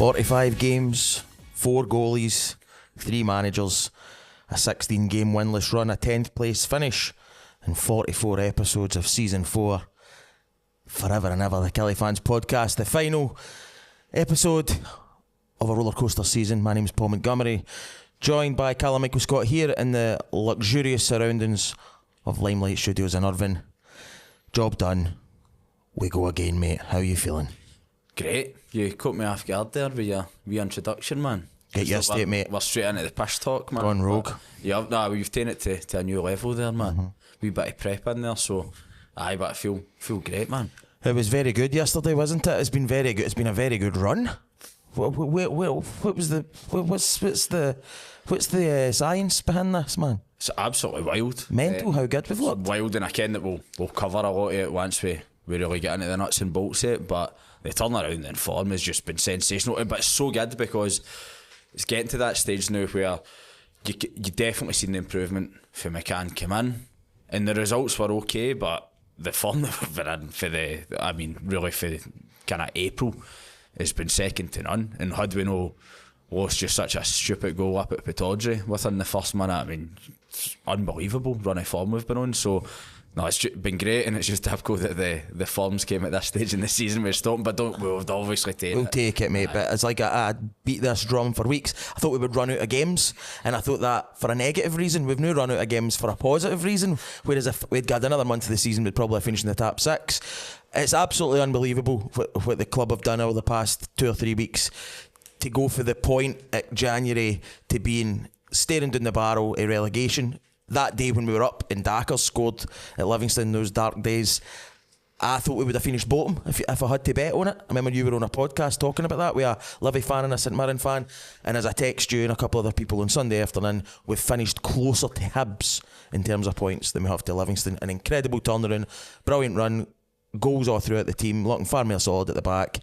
45 games, 4 goalies, 3 managers, a 16-game winless run, a 10th place finish, and 44 episodes of Season 4. Forever and ever, the Killie Fans podcast, the final episode of a rollercoaster season. My name's Paul Montgomery, joined by Callum Michael Scott here in the luxurious surroundings of Limelight Studios in Irvine. Job done. We go again, mate. How are you feeling? Great. You caught me off guard there with your introduction, man. Get used to it, mate. We're straight into the pish talk, man. Gone rogue. Yeah, we've taken it to a new level there, man. Wee bit of prep in there, so but I feel great, man. It was very good yesterday, wasn't it? It's been very good. It's been a very good run. What's the science behind this, man? It's absolutely wild. Mental, how good we've looked. Wild, and I ken that we'll cover a lot of it once we really get into the nuts and bolts of it, but the turnaround in form has just been sensational. But it's so good because it's getting to that stage now where you definitely seen the improvement for McCann come in, and the results were okay, but the form that we've been in for kind of April has been second to none. And had we no lost just such a stupid goal up at Pittodrie within the first minute, I mean, it's unbelievable run of form we've been on. So no, it's been great, and it's just typical that the forms came at this stage in the season we're stopping, but we'll obviously take it. We'll take it, mate, but it's like I beat this drum for weeks. I thought we would run out of games, and I thought that for a negative reason. We've now run out of games for a positive reason, whereas if we'd got another month of the season, we'd probably finish in the top 6. It's absolutely unbelievable what the club have done over the past 2 or 3 weeks to go for the point at January to being staring down the barrel of relegation. That day when we were up and Dakar scored at Livingston, those dark days, I thought we would have finished bottom if I had to bet on it. I remember you were on a podcast talking about that with a Livy fan and a St Mirren fan, and as I text you and a couple other people on Sunday afternoon, we've finished closer to Hibs in terms of points than we have to Livingston. An incredible turnaround, brilliant run, goals all throughout the team, looking far more solid at the back.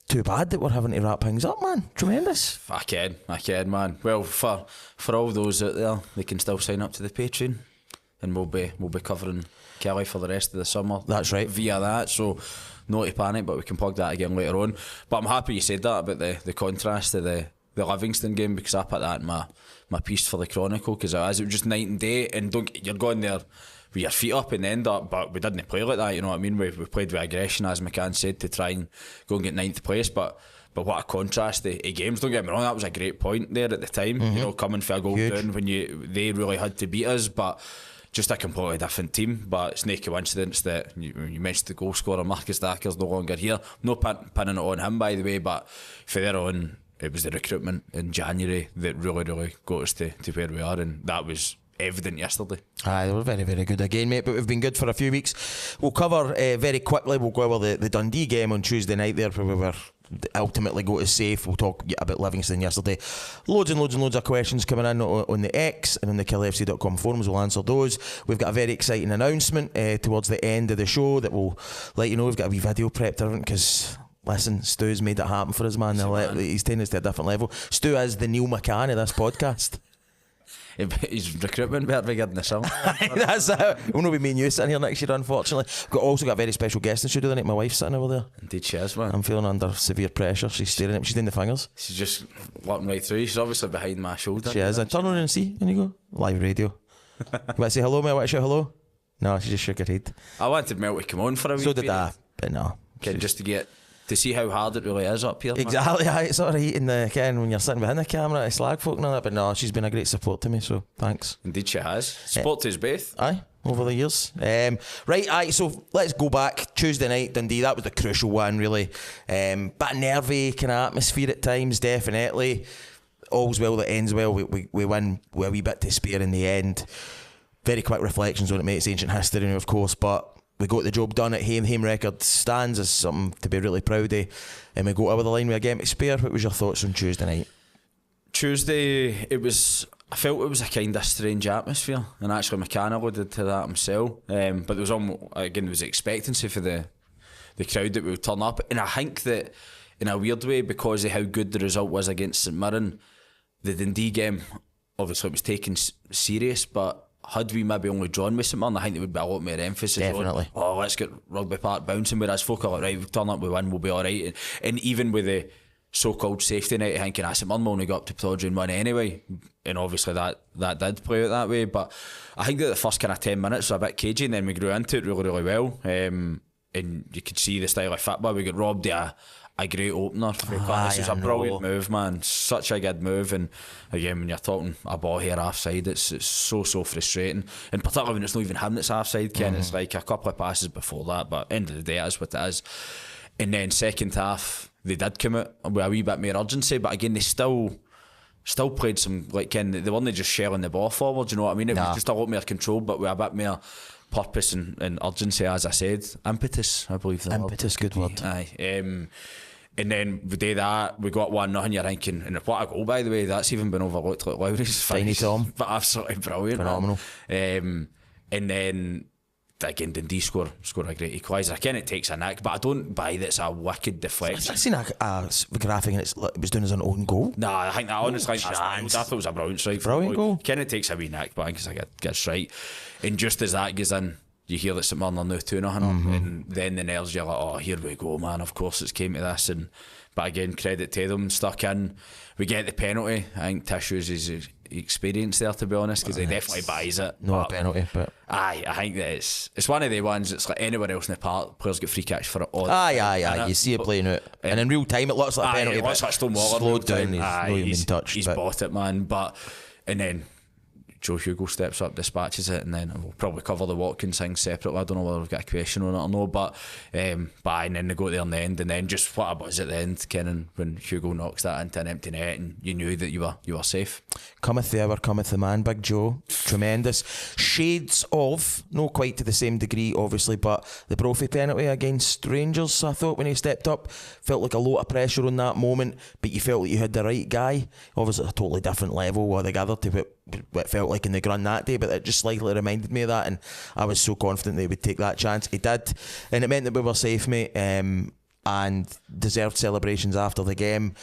Too bad that we're having to wrap things up, man. Tremendous. I can, man. Well, for all those out there, they can still sign up to the Patreon, and we'll be covering Killie for the rest of the summer. That's right. Via that, so no to panic, but we can plug that again later on. But I'm happy you said that about the contrast to the Livingston game, because I put that in my piece for the Chronicle, because it was just night and day, and you're going there with your feet up and end up, but we didn't play like that, you know what I mean? We played with aggression, as McCann said, to try and go and get 9th place, but what a contrast to games. Don't get me wrong, that was a great point there at the time, you know, coming for a goal down when they really had to beat us, but just a completely different team. But it's no coincidence that you mentioned the goal scorer Marcus Dacker's no longer here. No pinning it on him, by the way, but for there on, it was the recruitment in January that really got us to where we are, and that was evident yesterday. Aye, they were very, very good again, mate, but we've been good for a few weeks. We'll cover very quickly, we'll go over the Dundee game on Tuesday night there, where we were ultimately go to safe. We'll talk about Livingston yesterday. Loads of questions coming in on the X and on the KillieFC.com forums. We'll answer those. We've got a very exciting announcement towards the end of the show that we'll let you know. We've got a wee video prepped, because listen, Stu's made it happen for us, man. He's taken us to a different level. Stu is the Neil McCann of this podcast. His recruitment better be good in the summer. That's it. We'll not be me and you sitting here next year, unfortunately. We've also got a very special guest in the studio, my wife's sitting over there. Indeed she is, man. I'm feeling under severe pressure. She's staring at me. She's doing the fingers. She's just looking right through. She's obviously behind my shoulder. She is. Turn around and see. There you go. Live radio. You want to say hello, mate? I want to shout hello? No, she just shook her head. I wanted Mel to come on for a week. So did I, but no. Just to see how hard it really is up here. Exactly, it's alright eating when you're sitting behind the camera, it's slag folk and all that, but no, she's been a great support to me, so thanks. Indeed she has. Support to us both. Aye, over the years. So let's go back. Tuesday night, Dundee, that was the crucial one, really. Bit nervy kind of atmosphere at times, definitely. All's well that ends well. We win with a wee bit to spare in the end. Very quick reflections on it, mate. It's ancient history now, of course, but we got the job done at home. Home record stands as something to be really proud of, and we go over the line with a game to spare. What was your thoughts on Tuesday night? Tuesday, I felt it was a kind of strange atmosphere, and actually McCann alluded to that himself, but there was expectancy for the crowd that we would turn up, and I think that in a weird way, because of how good the result was against St Mirren, the Dundee game, obviously it was taken serious, but had we maybe only drawn with St Mirren, I think there would be a lot more emphasis. Definitely. Let's get Rugby Park bouncing, whereas folk are like, right, we'll turn up, we win, we'll be alright. And even with the so-called safety net, thinking St Mirren will only go up to Pittodrie and win anyway, and obviously that did play out that way. But I think that the first kind of 10 minutes was a bit cagey, and then we grew into it really, really well, and you could see the style of football. We got robbed of a great opener. This was a brilliant move, man. Such a good move. And again, when you're talking a ball here offside, it's so frustrating. And particularly when it's not even him that's offside, Ken. It's like a couple of passes before that, but end of the day, it is what it is. And then second half, they did come out with a wee bit more urgency, but again, they still played some, like, Ken, they weren't just shelling the ball forward, you know what I mean? It was just a lot more control, but with a bit more purpose and urgency, as I said. Impetus, I believe the impetus, good word. Aye. And then we did that, we got 1-0, you're thinking, and what a goal, by the way, that's even been overlooked. Like Lowry's Tiny Tom. But absolutely brilliant. Phenomenal. And then again, Dundee score a great equaliser. Again, it takes a knack, but I don't buy that it's a wicked deflection. I've seen a graphic and it was doing as an own goal. Nah, I think that honestly, I thought it was a brilliant strike. Brilliant goal. Ken, it takes a wee knack, but I think it's a good strike. And just as that goes in, you hear that St Mirren are now 2-0, and then the nerves, you're like, oh, here we go, man. Of course it's came to this. But again, credit to them, stuck in. We get the penalty. I think Tissue's his experience there, to be honest, because he definitely buys it. No penalty, but I think that it's one of the ones. It's like anywhere else in the park, players get free kicks for it all. Aye. You see it playing out, and in real time it looks like a penalty. It looks like Stonewaller. Slowed down. He's not even been touched. He's bought it, man. And then Joe Hugo steps up, dispatches it, and then we'll probably cover the Watkins thing separately. I don't know whether we've got a question on it or no, but and then they go there in the end, and then just what a buzz at the end, Kenan, when Hugo knocks that into an empty net, and you knew that you were safe. Cometh the hour, cometh the man, Big Joe. Tremendous. Shades of, not quite to the same degree, obviously, but the Brophy penalty against Rangers, I thought, when he stepped up, felt like a lot of pressure on that moment, but you felt like you had the right guy. Obviously, a totally different level altogether to what it felt like in the Grun that day, but it just slightly reminded me of that, and I was so confident they would take that chance. He did, and it meant that we were safe, mate, and deserved celebrations after the game.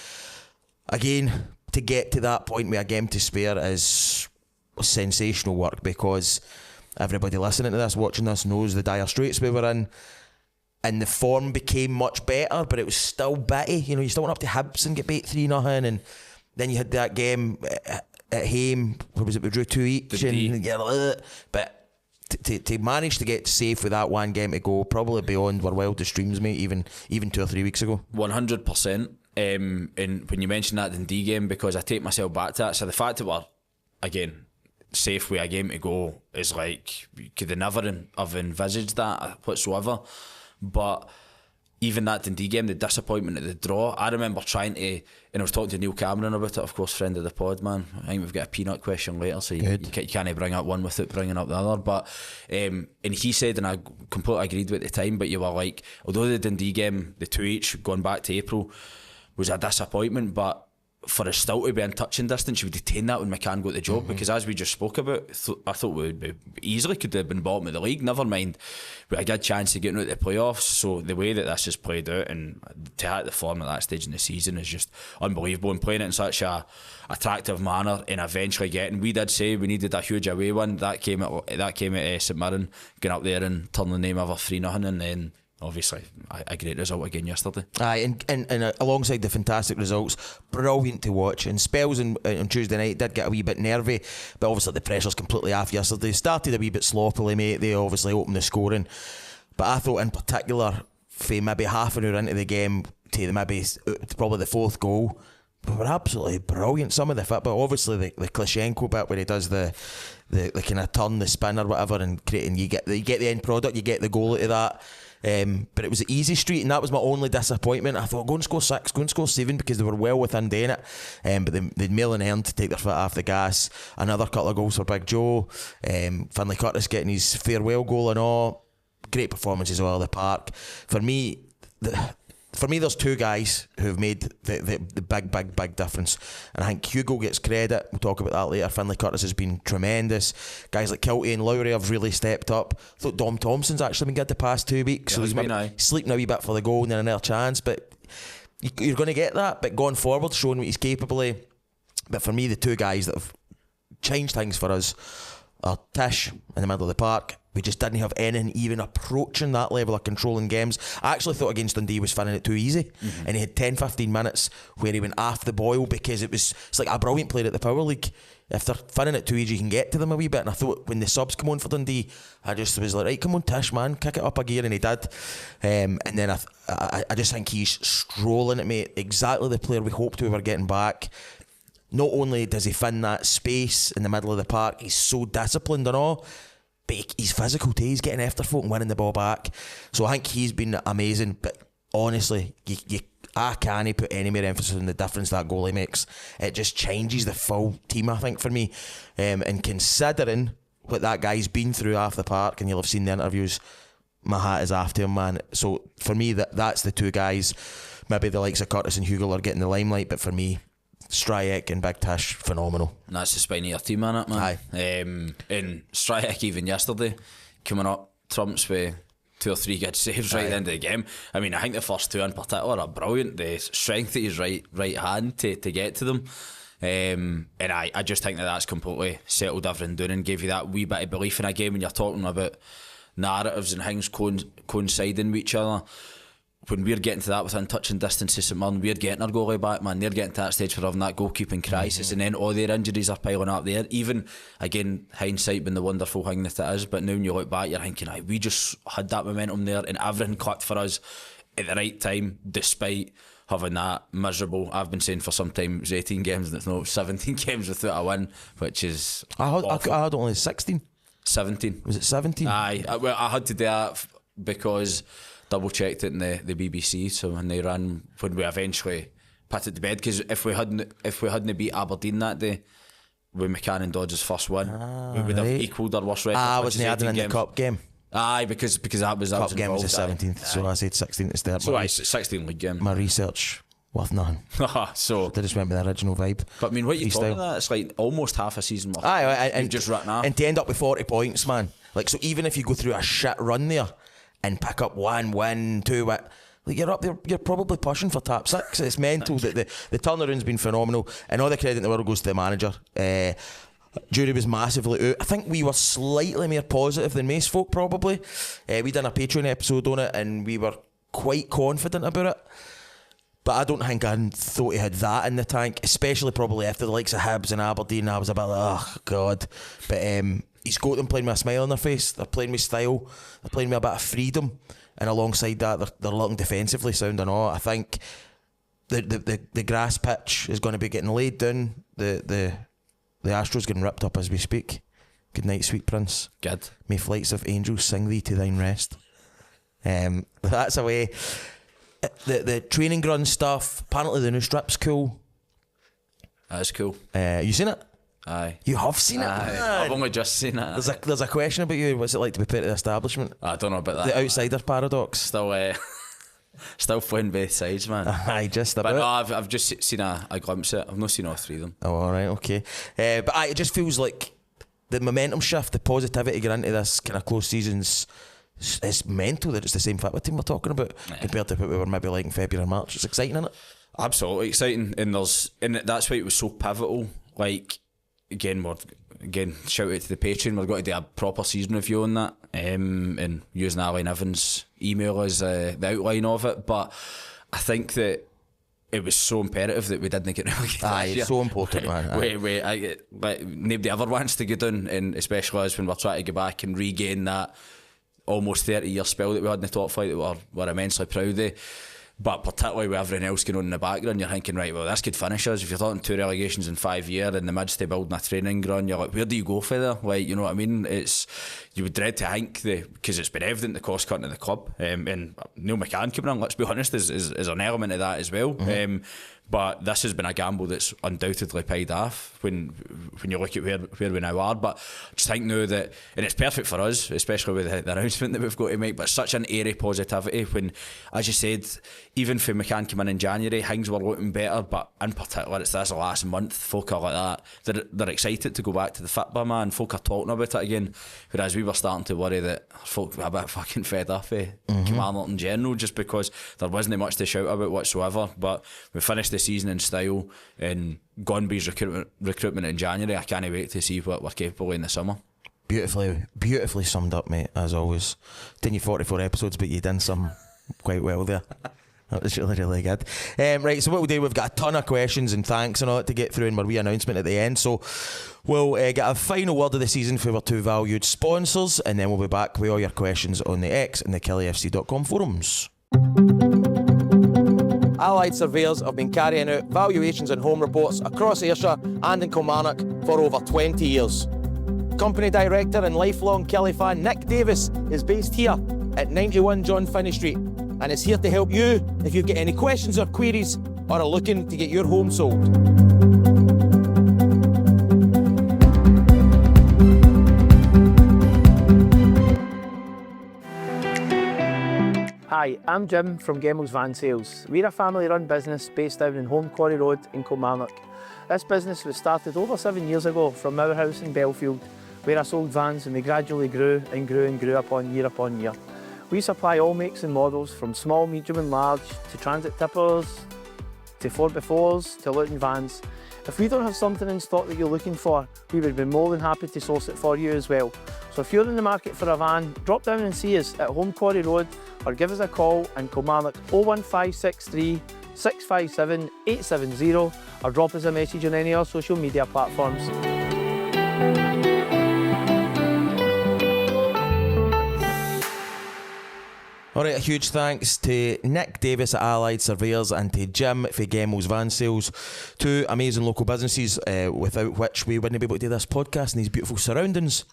Again, to get to that point with a game to spare is sensational work, because everybody listening to this, watching this, knows the dire straits we were in, and the form became much better, but it was still bitty. You know, you still went up to Hibs and get beat 3-0, and then you had that game at home, what was it, we drew 2 each, but to manage to get safe with that one game to go, probably beyond our wildest dreams, mate, even 2 or 3 weeks ago. 100%. And when you mention that Dundee game, because I take myself back to that, so the fact that we're, again, safe with a game to go is like, you could have never have envisaged that whatsoever. But even that Dundee game, the disappointment of the draw, I remember trying to, and I was talking to Neil Cameron about it, of course, friend of the pod, man. I think we've got a peanut question later, so you can't bring up one without bringing up the other. But and he said, and I completely agreed with at the time, but you were like, although the Dundee game, the 2 each, going back to April, was a disappointment, but for us still to be in touching distance, you would detain that when McCann got the job, because as we just spoke about, I thought we would be easily could have been bottom of the league, never mind we had a good chance of getting out of the playoffs. So the way that this has played out, and to hit the form at that stage in the season, is just unbelievable, and playing it in such a attractive manner, and eventually getting, we did say we needed a huge away one, that came at St Mirren, going up there and turning the name over 3-0, and then obviously a great result again yesterday. Aye, and alongside the fantastic results, brilliant to watch. And spells on Tuesday night did get a wee bit nervy, but obviously the pressure's completely off yesterday. Started a wee bit sloppily, mate. They obviously opened the scoring, but I thought in particular, for maybe half an hour into the game to maybe probably the fourth goal, we were absolutely brilliant. Some of the fit, but obviously the Klishenko bit where he does the kind of turn, the spin or whatever, and creating, you get the end product, you get the goal out of that. But it was an easy street, and that was my only disappointment. I thought, go and score 6, go and score 7, because they were well within doing it. But they'd mail and earn to take their foot off the gas. Another couple of goals for Big Joe. Finlay Curtis getting his farewell goal and all. Great performances all over the park. For me, there's 2 guys who've made the big difference, and I think Hugo gets credit. We'll talk about that later. Finlay Curtis has been tremendous. Guys like Killie and Lowry have really stepped up. I thought Dom Thompson's actually been good the past 2 weeks, so he's sleeping a wee bit for the goal and then another chance, but you're going to get that. But going forward, showing what he's capable of. But for me, the 2 guys that have changed things for us are Tish in the middle of the park, we just didn't have anything even approaching that level of controlling games. I actually thought against Dundee he was finding it too easy, and he had 10-15 minutes where he went off the boil because it's like a brilliant player at the Power League. If they're finding it too easy, you can get to them a wee bit. And I thought when the subs come on for Dundee, I just was like, right, come on Tish, man, kick it up a gear, and he did. And then I just think he's strolling at me, exactly the player we hoped we were getting back. Not only does he find that space in the middle of the park, he's so disciplined and all, but he's physical too. He's getting after folk and winning the ball back. So I think he's been amazing. But honestly, I can't put any more emphasis on the difference that goalie makes. It just changes the full team, I think, for me. And considering what that guy's been through off the park, and you'll have seen the interviews, my hat is off to him, man. So for me, that's the two guys. Maybe the likes of Curtis and Hugo are getting the limelight, but for me, Stryek and Big Tish, phenomenal. And that's the spine of your team, man. Aye. And Stryek, even yesterday, coming up trumps with 2 or 3 good saves right at the end of the game. I mean, I think the first 2 in particular are brilliant. The strength of his right hand to get to them. And I just think that's completely settled everything down and gave you that wee bit of belief in a game when you're talking about narratives and things coinciding with each other. When we're getting to that within touching distance of St Mirren, we're getting our goalie back, man. They're getting to that stage for having that goalkeeping crisis, and then all their injuries are piling up there. Even, again, hindsight being the wonderful thing that it is, but now when you look back, you're thinking, we just had that momentum there, and everything clicked for us at the right time, despite having that miserable, I've been saying for some time, it was 18 games, and it's not 17 games without a win, which is I had only 16. 17. Was it 17? Aye, I had to do that because double checked it in the BBC. So when we eventually put it to bed, because if we hadn't beat Aberdeen that day with McCann and Dodge's first win, we would have equalled our worst record. I wasn't adding in the cup game. Aye, because that was cup game was the 17th, aye. so I said 16th to start. So aye, 16 league game. My research worth nothing. So they just went with the original vibe. But I mean, what you talking about? It's like almost half a season worth. Aye, and just written off. And to end up with 40 points, man. Like, so even if you go through a shit run there and pick up 1 win, 2 win, like you're up there, you're probably pushing for top 6. It's mental that the turnaround's been phenomenal, and all the credit in the world goes to the manager. Jury was massively out. I think we were slightly more positive than most folk, probably. We done a Patreon episode on it, and we were quite confident about it. But I don't think I thought he had that in the tank, especially probably after the likes of Hibs and Aberdeen. I was a bit like, oh God. But he's got them playing with a smile on their face. They're playing with style. They're playing with a bit of freedom. And alongside that, they're looking defensively sound and all. I think the grass pitch is going to be getting laid down. The Astros getting ripped up as we speak. Good night, sweet prince. Good. May flights of angels sing thee to thine rest. That's a way. The training ground stuff. Apparently the new strip's cool. That's cool. You seen it? Aye. You have seen it? Aye. I've only just seen it. There's a question about you. What's it like to be part of the establishment? I don't know about that. The outsider paradox. Still playing both sides, man. Aye, just about. But no, I've just seen a glimpse of it. I've not seen all 3 of them. Oh, alright, okay. But it just feels like the momentum shift, the positivity going into this kind of close seasons, it's mental that it's the same football team we're talking about compared to what we were maybe like in February and March. It's exciting, isn't it? Absolutely exciting, and that's why it was so pivotal. Like again, shout out to the Patreon. We're going to do a proper season review on that, and using Alan Evans' email as the outline of it. But I think that it was so imperative that we didn't get relegated. Aye, it's so important, man. Nobody ever wants to get down, and especially us when we're trying to go back and regain that almost 30-year spell that we had in the top flight that we're immensely proud of. But particularly with everything else going on in the background, you're thinking, right, well, this could finish us. If you're talking 2 relegations in 5 years in the midst of building a training ground, you're like, where do you go for there? Like, you know what I mean? You would dread to think, because it's been evident the cost cutting of the club, and Neil McCann coming on, let's be honest, is an element of that as well. Mm-hmm. But this has been a gamble that's undoubtedly paid off when you look at where we now are. But I just think now that, and it's perfect for us, especially with the announcement that we've got to make, but such an airy positivity when, as you said, even for McCann coming in January, things were looking better, but in particular it's this last month, folk are like that, they're excited to go back to the football, man. Folk are talking about it again, whereas we were starting to worry that folk were a bit fucking fed up of Kilmarnock in general, just because there wasn't much to shout about whatsoever. But we finished the season in style, and Gonby's recruitment in January, I can't wait to see what we're capable in the summer. Beautifully summed up, mate, as always. Didn't you 44 episodes, but you done some quite well there. That was really good. Right, so what we'll do, we've got a ton of questions and thanks and all that to get through, and our wee announcement at the end. So we'll get a final word of the season for our two valued sponsors, and then we'll be back with all your questions on the X and the KillieFC.com forums. Allied Surveyors have been carrying out valuations and home reports across Ayrshire and in Kilmarnock for over 20 years. Company director and lifelong Killie fan Nick Davis is based here at 91 John Finney Street and is here to help you if you've got any questions or queries or are looking to get your home sold. Hi, I'm Jim from Gemmell's Van Sales. We're a family-run business based down in Home Quarry Road in Kilmarnock. This business was started over 7 years ago from our house in Belfield, where I sold vans, and we gradually grew upon year. We supply all makes and models from small, medium and large to transit tippers, to 4x4s, to Luton vans. If we don't have something in stock that you're looking for, we would be more than happy to source it for you as well. So if you're in the market for a van, drop down and see us at Home Quarry Road or give us a call in Kilmarnock 01563 657 870 or drop us a message on any of our social media platforms. Alright, a huge thanks to Nick Davis at Allied Surveyors and to Jim for Gemmell's Van Sales, two amazing local businesses without which we wouldn't be able to do this podcast in these beautiful surroundings.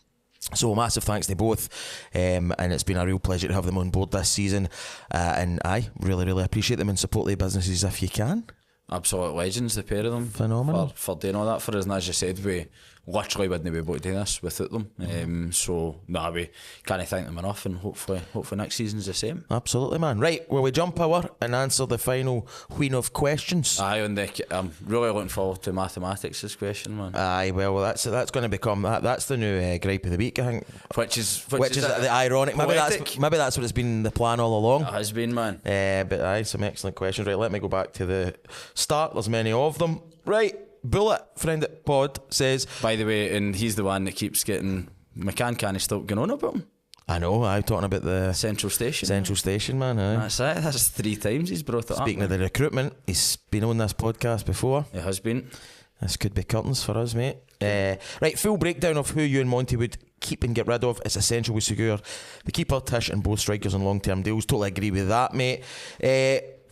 So massive thanks to both, and it's been a real pleasure to have them on board this season, and I really appreciate them and support their businesses if you can. Absolute legends, the pair of them. Phenomenal. For doing all that for us, and as you said, we literally wouldn't be able to do this without them. So we can't thank them enough, and hopefully next season's the same. Absolutely, man. Right, will we jump over and answer the final wheen of questions? Aye, and I'm really looking forward to mathematics this question, man. Aye, well that's going to become that's the new gripe of the week, I think. Which is the ironic. Maybe that's what it's been the plan all along. It has been, man. But aye, some excellent questions. Right, let me go back to the start. There's many of them. Right. Bullet, friend at Pod, says... By the way, and he's the one that keeps getting... McCann can't stop going on about him. I know, I'm talking about the... Central Station. Central Station, man. Aye. That's it, that's 3 times he's brought it up. Speaking of the recruitment, he's been on this podcast before. It has been. This could be curtains for us, mate. Right, full breakdown of who you and Monty would keep and get rid of. It's essential we secure the keeper, Tish and both strikers on long-term deals. Totally agree with that, mate.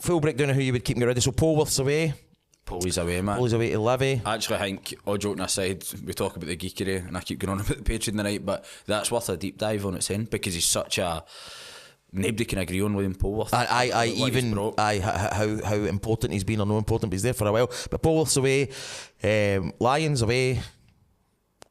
Full breakdown of who you would keep and get rid of. So Polworth's away. Paulie's away, man. Paulie's away to Livy. Actually, I think, all joking aside, we talk about the geekery, and I keep going on about the Patreon tonight, but that's worth a deep dive on its end, because he's such a... Nobody can agree on William Polworth. How important he's been or no important, but he's there for a while. But Polworth's away, Lyons away,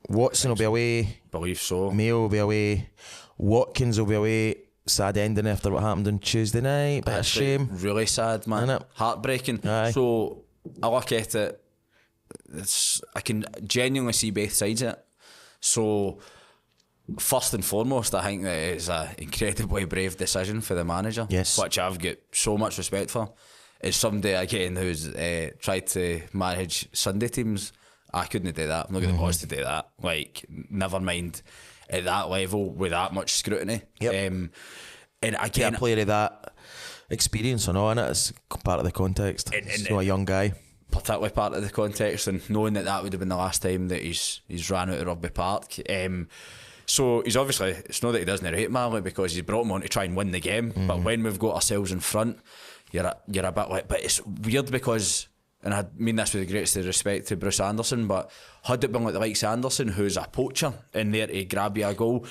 Watson will be away. Believe so. Mayo will be away, Watkins will be away. Sad ending after what happened on Tuesday night, but a shame. Really sad, man. Isn't it? Heartbreaking. Aye. So I look at it, I can genuinely see both sides of it. So first and foremost, I think that it's an incredibly brave decision for the manager, yes, which I've got so much respect for. As somebody again who's tried to manage Sunday teams, I couldn't do that. I'm not going to to do that. Like, never mind at that level with that much scrutiny. Yep. And again, a player of that experience or not, innit? It's part of the context. He's not a young guy. Particularly part of the context, and knowing that would have been the last time that he's ran out of Rugby Park. So he's obviously, it's not that he doesn't rate Marley, because he's brought him on to try and win the game. But when we've got ourselves in front, you're a bit like, but it's weird because, and I mean this with the greatest of respect to Bruce Anderson, but had it been like the likes of Anderson, who's a poacher in there to grab you a goal,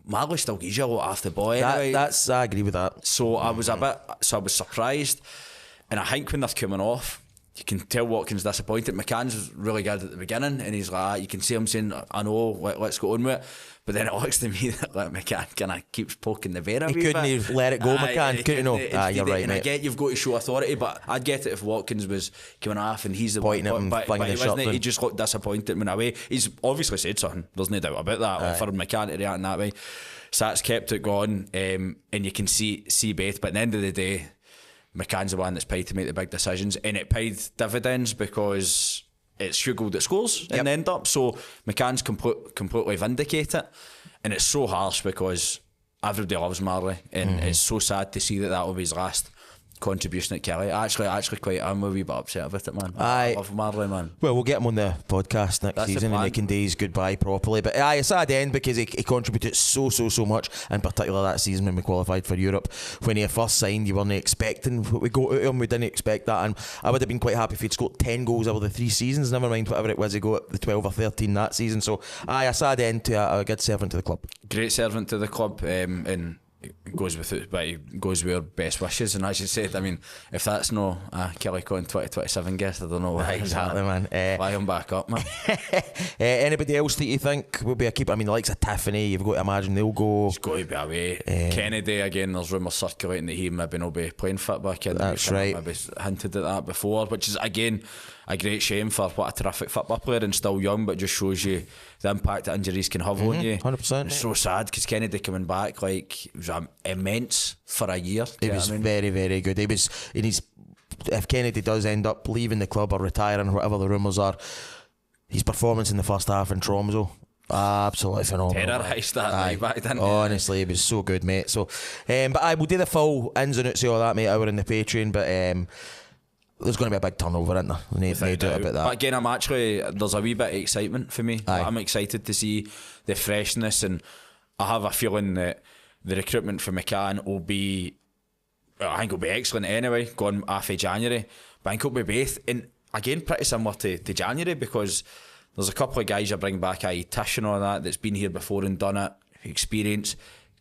Marley still gives you a lot off the ball anyway. I agree with that. So I was surprised, and I think when they're coming off, you can tell Watkins disappointed. McCann's really good at the beginning, and he's like, you can see him saying, I know, let's go on with it. But then it looks to me that like, McCann kind of keeps poking the bear a wee bit. Couldn't he let it go, McCann? Couldn't he? No. You're right, and mate. I get you've got to show authority, but I'd get it if Watkins was coming off and he's the pointing one, at him, but he wasn't. down. He just looked disappointed when away. He's obviously said something. There's no doubt about that. For McCann to react in that way, so that's kept it going, and you can see both. But at the end of the day, McCann's the one that's paid to make the big decisions, and it paid dividends because it's Hugo that scores in the end up. So McCann's completely vindicate it, and it's so harsh because everybody loves Marley, and it's so sad to see that will be his last contribution at Killie. Actually I'm a wee bit upset about it, man. I love Marley, man. Well, we'll get him on the podcast next season and he can do his goodbye properly. But it's a sad end because he contributed so much, in particular that season when we qualified for Europe. When he first signed, you weren't expecting what we got out of him. We didn't expect that, and I would have been quite happy if he'd scored 10 goals over the 3 seasons, never mind whatever it was he got the 12 or 13 that season. So a sad end to a good servant to the club. Great servant to the club, and goes with it, but he goes with our best wishes. And as you said, I mean, if that's no KillieCon 2027 guest, I don't know why. Exactly, man. Fly him back up, man. Anybody else that you think will be a keeper? I mean, the likes of Tiffany, you've got to imagine they'll go. He's got to be away. Kennedy, again, there's rumours circulating that he maybe will be playing football. That's right. Maybe hinted at that before, which is again a great shame for what a terrific football player and still young, but just shows you the impact that injuries can have on you. 100%. It's so sad because Kennedy coming back, like, it was immense for a year. He was very, very good. He was in his. If Kennedy does end up leaving the club or retiring, or whatever the rumours are, his performance in the first half in Tromso, absolutely phenomenal. Terrorised that night back then. Honestly, it was so good, mate. So, but I will do the full ins and outs of all that, mate, hour in the Patreon. But there's going to be a big turnover, isn't there? No doubt about that. But again, there's a wee bit of excitement for me. I'm excited to see the freshness, and I have a feeling that the recruitment for McCann will be, I think it'll be excellent anyway, going after January. But I think it'll be both. And again, pretty similar to January, because there's a couple of guys you bring back, i.e. Tish and all that's been here before and done it, experience.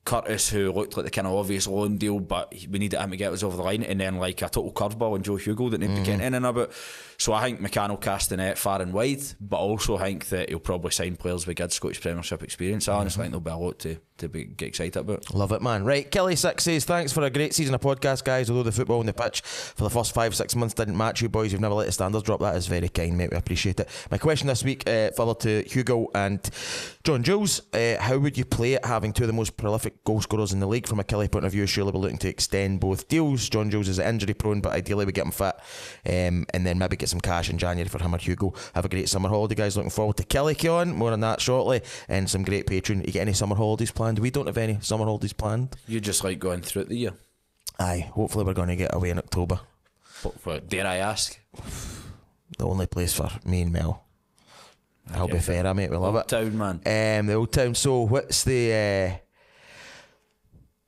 Curtis, who looked like the kind of obvious loan deal, but we needed him to get us over the line, and then like a total curveball and Joe Hugo that nobody getting in and about. So I think McCann will cast the net far and wide, but also think that he'll probably sign players with good Scottish Premiership experience. I honestly think there'll be a lot to get excited about. Love it, man. Right, Killie6 says, thanks for a great season of podcast, guys. Although the football on the pitch for the first 5-6 months didn't match you boys, you've never let the standards drop. That is very kind, mate. We appreciate it. My question this week, further to Hugo and John Jules, how would you play it having two of the most prolific goal scorers in the league? From a Killie point of view, surely we're looking to extend both deals. John Jules is injury prone, but ideally we get him fit, and then maybe get some cash in January for him or Hugo. Have a great summer holiday, guys. Looking forward to KillieCon. More on that shortly, and some great Patreon. You get any summer holidays planned? We don't have any summer holidays planned. You just like going through the year? Aye, hopefully we're going to get away in October. What dare I ask? The only place for me and Mel. I'll be fair, mate. We love it. Town, man. The Old Town. So what's the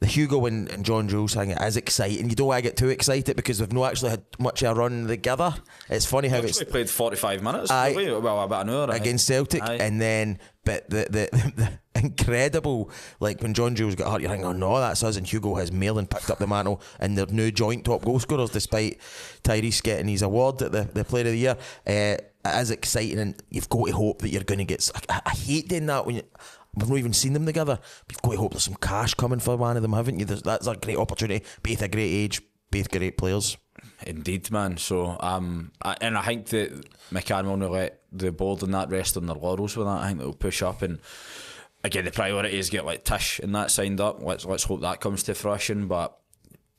Hugo and John Jules thing? It is exciting. You don't want to get too excited because we've not actually had much of a run together. It's funny how we played 45 minutes, really? Well, about an hour against Celtic, and then but the incredible, like when John Jules got hurt, you're thinking, oh no, that's us, and Hugo has more than picked up the mantle and they're new joint top goal scorers despite Tyrese getting his award at the Player of the Year. It is exciting, and you've got to hope that you're going to get. I hate doing that when we've not even seen them together. You've got to hope there's some cash coming for one of them, haven't you? That's a great opportunity. Both a great age, both great players. Indeed, man. So, and I think that McCann will not let the board and that rest on their laurels with that. I think they'll push up, and again, the priority is get like Tish and that signed up. Let's hope that comes to fruition. But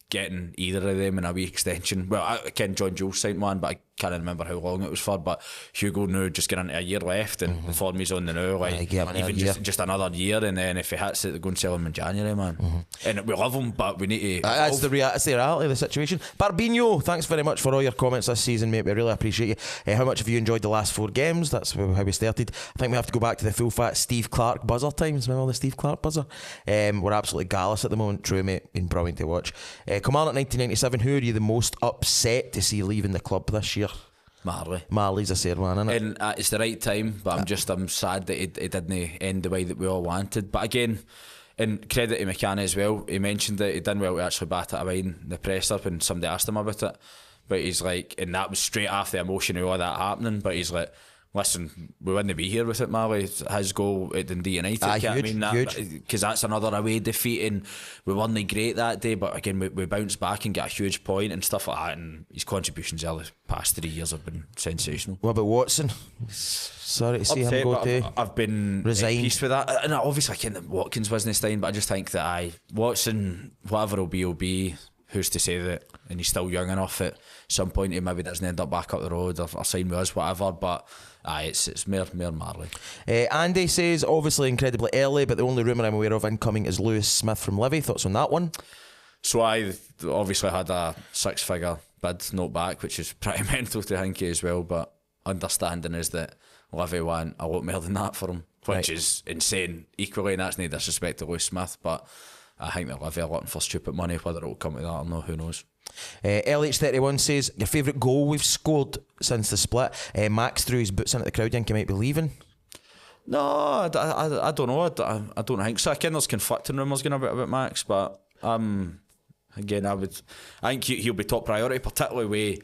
getting either of them in a wee extension. Well, I ken John Jules signed one, but I can't remember how long it was for. But Hugo now just getting into a year left, and the form he's on the now, like even just another year, and then if he hits it, they're going to sell him in January, man. And we love him, but we need to. That's the reality of the situation. Barbino, thanks very much for all your comments this season, mate. We really appreciate you. How much have you enjoyed the last 4 games? That's how we started. I think we have to go back to the full fat Steve Clark buzzer times. Remember the Steve Clark buzzer? We're absolutely gallus at the moment. True, mate. Been brilliant to watch. Commander 1997, who are you the most upset to see leaving the club this year? Marley's a sad one, isn't it? And it's the right time, but I'm sad that it didn't end the way that we all wanted. But again, and credit to McCann as well, he mentioned that he done well to actually bat it away in the press up, and somebody asked him about it, but he's like, and that was straight after the emotion of all that happening, but he's like, listen, we wouldn't be here with it, Marley. His goal at Dundee United, huge. Because that's another away defeat, and we weren't great that day, but again, we bounced back and got a huge point and stuff like that, and his contributions over the past 3 years have been sensational. What about Watson? Sorry to see him go to. I've been resigned. At peace with that, and obviously I can't. Watkins wasn't staying, but I just think that Watson, whatever will be, who's to say that and he's still young enough at some point he maybe doesn't end up back up the road or sign with us, whatever, but it's more Marley. Andy says, obviously incredibly early, but the only rumour I'm aware of incoming is Lewis Smith from Livy. Thoughts on that one? So I obviously had a 6-figure bid note back, which is pretty mental to Hinkie as well, but understanding is that Livy want a lot more than that for him, which is insane equally, and that's no disrespect to Lewis Smith, but I think that Livy are looking for stupid money. Whether it'll come to that or not, who knows. LH31 says, your favourite goal we've scored since the split? Max threw his boots into the crowd. You think he might be leaving? No, I don't know. I don't think so. I think there's conflicting rumours going about Max, but again, I think he'll be top priority, particularly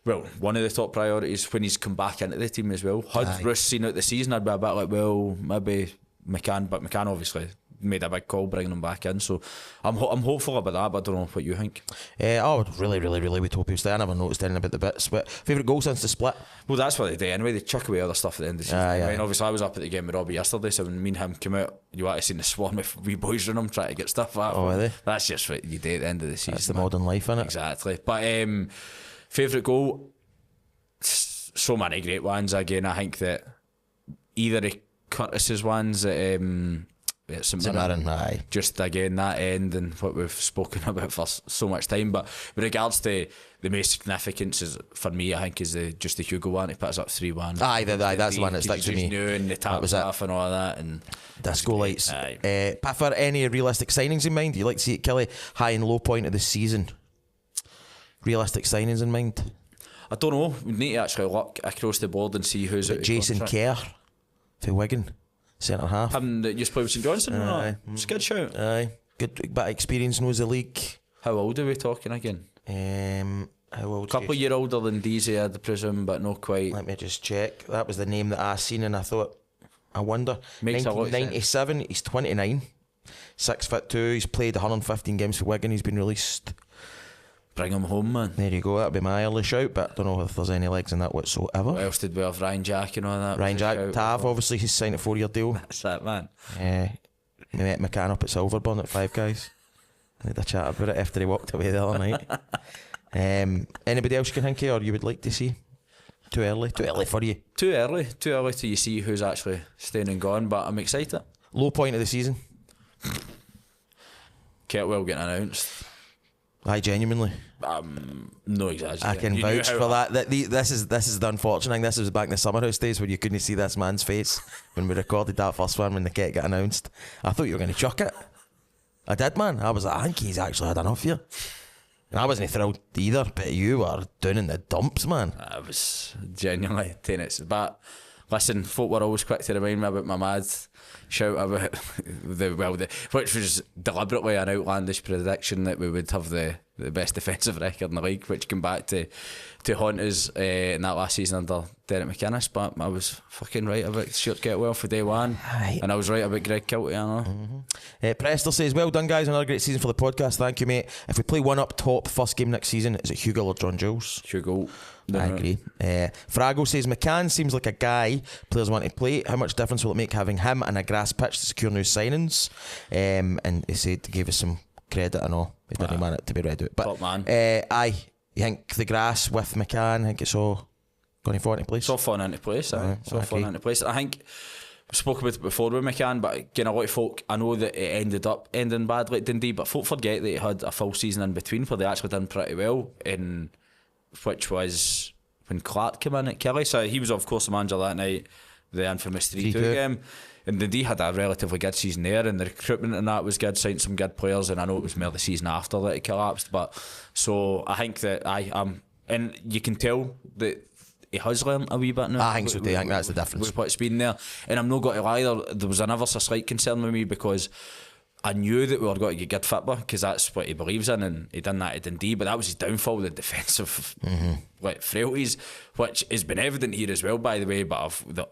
one of the top priorities when he's come back into the team as well. Had Roos seen out the season, I'd be a bit like, well, maybe McCann, but McCann obviously made a big call bringing him back in, so I'm hopeful about that, but I don't know what you think. I would really would hope he'll stay. I never noticed anything about the bits. But favourite goal since the split? Well, that's what they do anyway. They chuck away other stuff at the end of the season. I mean, obviously I was up at the game with Robbie yesterday, so when me and him came out, you actually seen the swarm of wee boys around him trying to get stuff out. Oh, really? That's just what you do at the end of the season. That's the modern life, innit? Exactly. But favourite goal, so many great ones. Again, I think that either of Curtis's ones at St Mirren, just again that end and what we've spoken about for so much time, but with regards to the most significance is, for me, I think is just the Hugo one. He puts up 3-1. That's the one that sticks with me. And the taps off and all of that, and disco lights. Paffer, any realistic signings in mind? Do you like to see it, Killie, high and low point of the season? Realistic signings in mind? I don't know. We need to actually look across the board and see who's out. Jason Kerr for Wigan, centre half. That used to play with St Johnstone. It's a good shout. Good bit of experience, knows the league. How old are we talking again? How old? A couple of years older than DZ, I'd presume, but not quite. Let me just check. That was the name that I seen, and I thought, I wonder. Makes 1997. He's 29, 6'2". He's played 115 games for Wigan. He's been released. Bring him home, man. There you go. That'd be my early shout, but I don't know if there's any legs in that whatsoever. What else did we have? Ryan Jack and all that. Ryan Jack, Tav, obviously he's signed a 4-year deal. That's that, man. We met McCann up at Silverburn at Five Guys. I had a chat about it after he walked away the other night. Anybody else you can think of or you would like to see? Too early for you? Too early to you see who's actually staying and gone, but I'm excited. Low point of the season? Kettlewell getting announced. Genuinely. No exaggeration. I can vouch for that. This is the unfortunate thing. This was back in the Summerhouse days when you couldn't see this man's face when we recorded that first one when the Ket got announced. I thought you were going to chuck it. I did, man. I was like, I think he's actually had enough here. And I wasn't thrilled either, but you were down in the dumps, man. I was genuinely tennis. But listen, folk were always quick to remind me about my mad shout about which was deliberately an outlandish prediction that we would have the best defensive record in the league, which came back to haunt us in that last season under Derek McInnes. But I was fucking right about Stuart Kettlewell for day one, and I was right about Greg Kiltie. I know. Prester says, well done guys, another great season for the podcast. Thank you, mate. If we play one up top first game next season, is it Hugo or John Jules? Hugo. I agree. Frago says McCann seems like a guy players want to play. How much difference will it make having him and a grass pitch to secure new signings? And he said, gave us some credit and all. He didn't want it to be read out. But top man. You think the grass with McCann, I think it's all going to fall into place? It's all falling into place. I think we spoke about it before with McCann, but again, a lot of folk, I know that it ended up ending badly at Dundee, but folk forget that he had a full season in between where they actually done pretty well, which was when Clark came in at Killie. So he was of course the manager that night, the infamous 3-2 game, and Dundee had a relatively good season there, and the recruitment and that was good, signed some good players, and I know it was more the season after that it collapsed, but so I think that and you can tell that he has learned a wee bit now. I think so too. I think that's the difference with what's been there. And I'm not going to lie, there was another slight concern with me because I knew that we were going to get good football because that's what he believes in, and he done that at Dundee, but that was his downfall, the defensive frailties, which has been evident here as well, by the way, but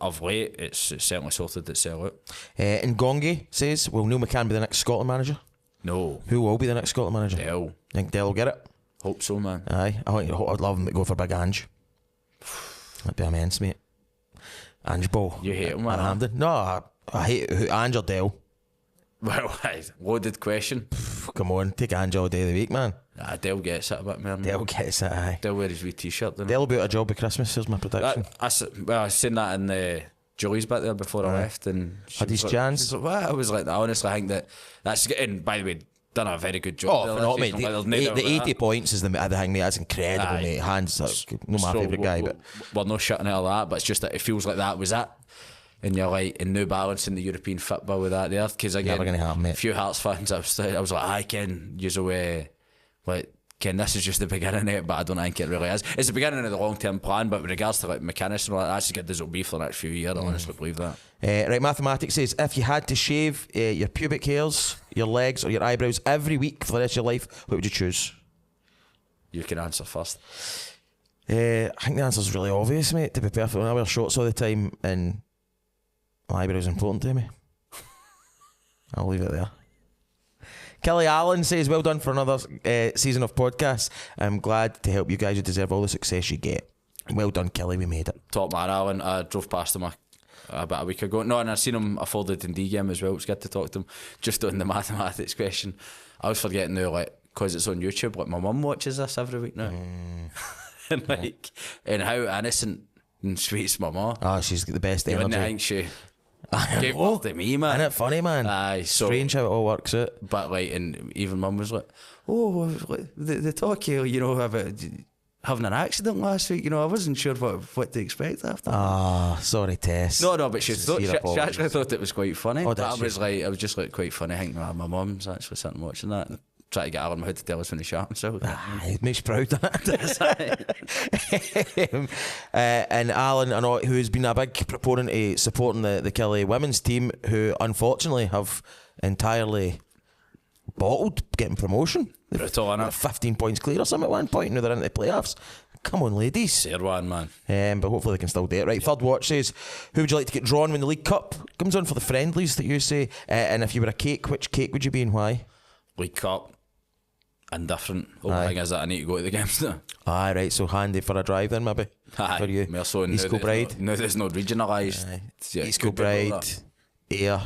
of late it's certainly sorted itself out. Ngongi says, will Neil McCann be the next Scotland manager? No. Who will be the next Scotland manager? Dell. Think Dell will get it? Hope so, man. Aye, I'd love him to go for Big Ange. That'd be immense, mate. Ange Ball. You hate him, man? No, I hate Ange or Dell. Well, loaded question. come on, take Ange all day of the week, man. Dale gets it a bit more. Dale gets it, aye. Dale wears his wee t-shirt. Dale will be out of job by Christmas, here's my prediction. I seen that in Julie's bit there before I left, and had his chance. Well, I was like, I honestly think that's getting. By the way, done a very good job. Oh, phenomenal, mate. The 80 points is the thing, mate. That's incredible, mate. Hands, not my favourite guy, but we're not shitting out of that. But it's just that it feels like that was it. And you're like, and now balancing the European football with that there, because again, never gonna happen, mate. A few Hearts fans, I was like, I can use away, like. Ken, this is just the beginning of it, but I don't think it really is. It's the beginning of the long-term plan, but with regards to like mechanics and all that, that's as good as it'll be for the next few years. I honestly believe that. Right, mathematics says, if you had to shave your pubic hairs, your legs or your eyebrows every week for the rest of your life, what would you choose? You can answer first. I think the answer's really obvious, mate, to be perfect. I wear shorts all the time and my eyebrows are important to me. I'll leave it there. Killie Allen says, well done for another season of podcasts. I'm glad to help you guys. You deserve all the success you get. Well done, Killie. We made it. Top man, Alan. I drove past him about a week ago. No, and I seen him a folded in D game as well. It was good to talk to him. Just on the mathematics question, I was forgetting now, like, because it's on YouTube, like, my mum watches this every week now. And like, and how innocent and sweet's my mum. Oh, she's got the best You energy. wouldn't think she gave birth to me, man. Isn't it funny, man? Aye, so strange how it all works out. But like, and even mum was like, "Oh, the talk here, you know, about having an accident last week. You know, I wasn't sure what to expect after." Ah, sorry, Tess. No, but she actually thought it was quite funny. Oh, but I was just like quite funny. I think my mum's actually sitting watching that. And try to get Alan Hood to tell us when he shot himself. It makes you proud. And Alan, I know, who's been a big proponent of supporting the Killie women's team, who unfortunately have entirely bottled getting promotion. Brutal, innit? 15 points clear or something at one point. Now they're into the playoffs. Come on, ladies. Fair one, man. But hopefully they can still do it. Right, Third Watch says, who would you like to get drawn when the League Cup comes on for the friendlies that you say? And if you were a cake, which cake would you be and why? League Cup. Indifferent. Only thing is that I need to go to the games now. Aye, right, so handy for a drive then maybe. Aye, for you. More so East Kilbride. No, there's no regionalised. East Kilbride, Ayr.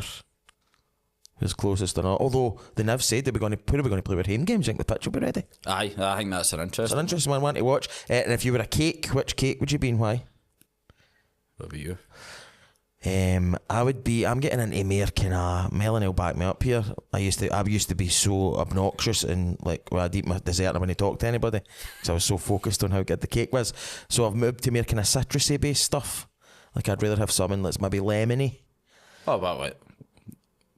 Who's closest or not? Although the Niv said who are we going to play with home games? You think the pitch will be ready? Aye, I think that's an It's interesting. an interesting one to watch. And if you were a cake, which cake would you be and why? What about you? I'm getting into more kind of, Melanie will back me up here. I used to be so obnoxious and like, well, I'd eat my dessert when I talk to anybody because I was so focused on how good the cake was. So I've moved to more kind of citrusy based stuff. Like I'd rather have something that's maybe lemony. Oh, but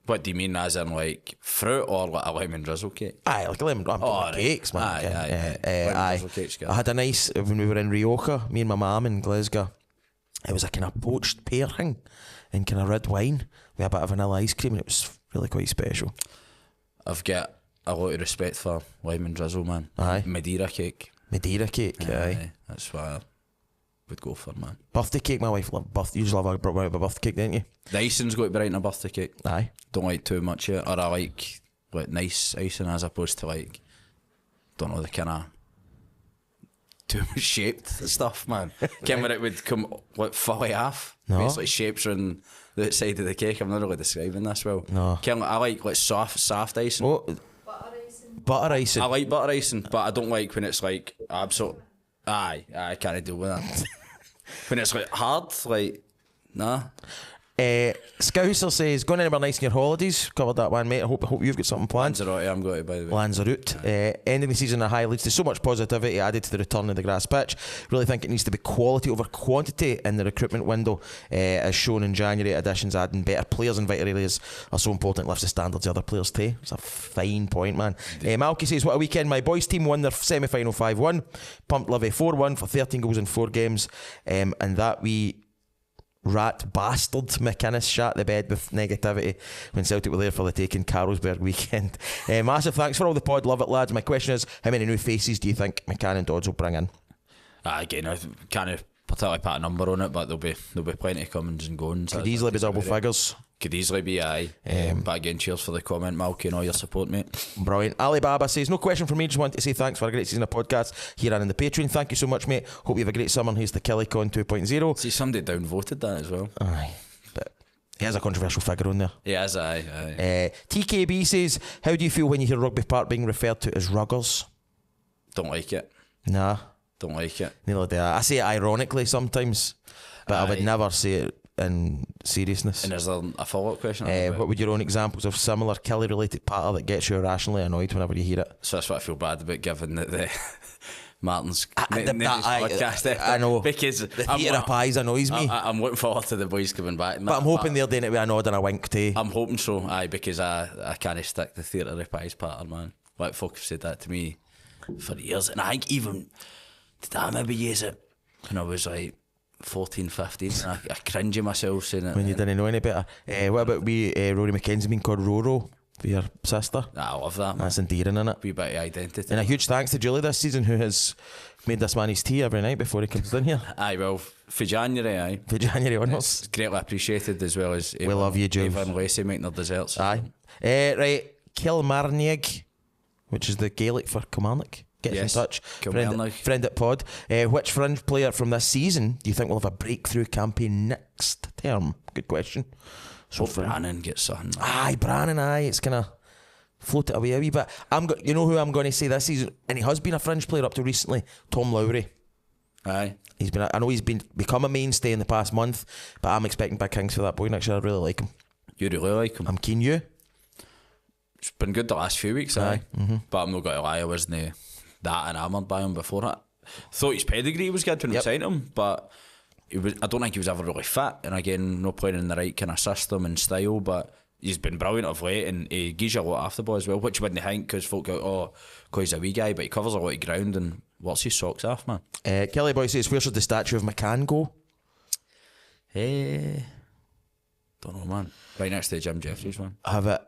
what do you mean, as in like fruit or like a lemon drizzle cake? Aye, like a lemon. I'm talking cakes, man. Aye. Aye. I had a nice, when we were in Rioja, me and my mum in Glasgow. It was a kind of poached pear thing and kind of red wine with a bit of vanilla ice cream, and it was really quite special. I've got a lot of respect for lemon drizzle, man. Aye. Madeira cake. Aye. That's what I would go for, man. Birthday cake, my wife loved. You usually have a birthday cake, don't you? The icing's got to be right in a birthday cake. Aye. Don't like too much yet, or I like nice icing as opposed to like, don't know, the kind of too shaped stuff, man. Can't when it would come like fully off. No. It's like shapes on the side of the cake. I'm not really describing this well. No. I like soft icing. Oh, butter icing. I like butter icing, but I don't like when it's like absolute. I can't deal with that. When it's like hard, like nah. Scouser says, going anywhere nice in your holidays? Covered that one, mate. I hope you've got something planned. Lanzarote, I'm going to, by the way. Lanzarote. Ending the season at a high leads to so much positivity added to the return of the grass pitch. Really think it needs to be quality over quantity in the recruitment window, as shown in January. Additions adding better players in vital areas are so important. It lifts the standards of other players too. It's a fine point, man. Malky says, what a weekend. My boys team won their semi-final 5-1. Pumped Livy 4-1 for 13 goals in 4 games. And that we rat bastard McInnes shat the bed with negativity when Celtic were there for the taking Carlsberg weekend. Massive thanks for all the pod, love it, lads. My question is, how many new faces do you think McCann and Dodds will bring in? Again, I can't particularly put a number on it, but there'll be plenty of comings and goings. Could easily be double figures. Could easily be, aye. But again, cheers for the comment, Malky, and all your support, mate. Brilliant. Alibaba says, no question from me, just want to say thanks for a great season of podcast here and in the Patreon. Thank you so much, mate. Hope you have a great summer. Here's the KillieCon 2.0. See, somebody downvoted that as well. Aye, but He has a controversial figure on there. He is, aye. TKB says, how do you feel when you hear Rugby Park being referred to as Ruggers? Don't like it. Nah. Don't like it. Neither do I. I say it ironically sometimes, but I would never say it in seriousness. And is there a follow-up question? What would your own examples of similar Killie-related patter that gets you irrationally annoyed whenever you hear it? So that's what I feel bad about, given that the Martin's podcast. I know, because the theatre of pies annoys me. I'm looking forward to the boys coming back. But I'm hoping they're doing it with a nod and a wink too. I'm hoping so, aye, because I can't stick the theatre of pies pattern, man. Like, folk have said that to me for years, and I think even did I maybe use it when I was like 14, 15, and I cringe at myself saying it. When you didn't know any better. What about Rory McKenzie being called Roro for your sister? I love that, man. That's endearing, isn't it? Wee bit of identity. And a huge thanks to Julie this season, who has made this man his tea every night before he comes in here. Aye, well, for January, aye. For January onwards. It's greatly appreciated, as well as we love you, Jules. Eva and Lacey making their desserts. Aye. Right, Kilmarnieg, which is the Gaelic for Kilmarnock. Get in touch. Friend at Pod. Which fringe player from this season do you think will have a breakthrough campaign next term? Good question. So Brannan gets something. Aye, Brannan, aye. It's kind of floated away a wee bit. You know who I'm going to say this season, and he has been a fringe player up to recently, Tom Lowry. Aye. I know he's become a mainstay in the past month, but I'm expecting big things for that boy next year. I really like him. You really like him? I'm keen. You? It's been good the last few weeks, aye. But I'm not going to lie, I wasn't that enamoured by him before that. Thought his pedigree was good when we signed him, but I don't think he was ever really fit, and again, not playing in the right kind of system and style, but he's been brilliant of late, and he gives you a lot after ball as well, which you wouldn't think, because folk go, because he's a wee guy, but he covers a lot of ground and works his socks off, man. Kelly Boy says, where should the statue of McCann go? Don't know, man. Right next to the Jim Jeffries one. Have it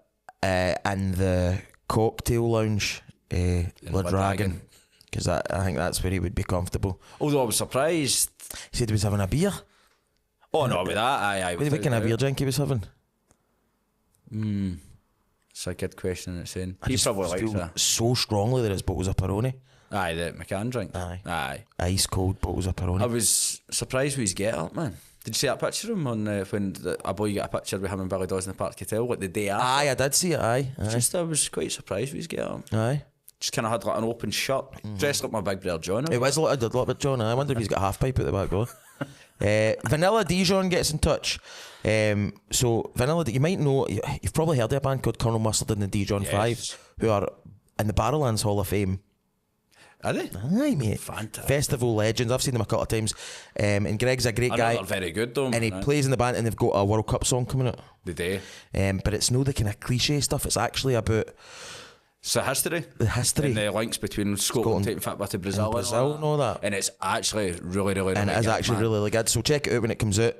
in the cocktail lounge, Le Dragon, because I think that's where he would be comfortable. Although I was surprised. He said he was having a beer. Oh no, with that, aye. What kind of beer drink he was having? It's a good question. It's saying He probably likes that so strongly that it's bottles of Peroni. Aye, the McCann drink. Aye. Ice cold bottles of Peroni. I was surprised with his get up, man. Did you see that picture of him on when a boy got a picture with him and Billy Dawes in the Park Hotel, like the day after? Aye, I did see it. Aye. I was quite surprised with his get up. Aye. Just kind of had like an open shirt, dressed like my big brother John. It was a little bit John. I wonder if he's got a half pipe at the back door. Vanilla Dijon gets in touch. So Vanilla, you might know, you've probably heard of a band called Colonel Mustard and the Dijon 5, who are in the Barrowlands Hall of Fame. Are they? Aye, mate. Fantastic. Festival legends. I've seen them a couple of times. And Greg's a great guy. They're very good though. And he plays in the band, and they've got a World Cup song coming out. They do. But it's no the kind of cliche stuff. It's actually about the history. And the links between Scotland taking football to Brazil and all that. And it's actually really good. And it is actually really good. So check it out when it comes out.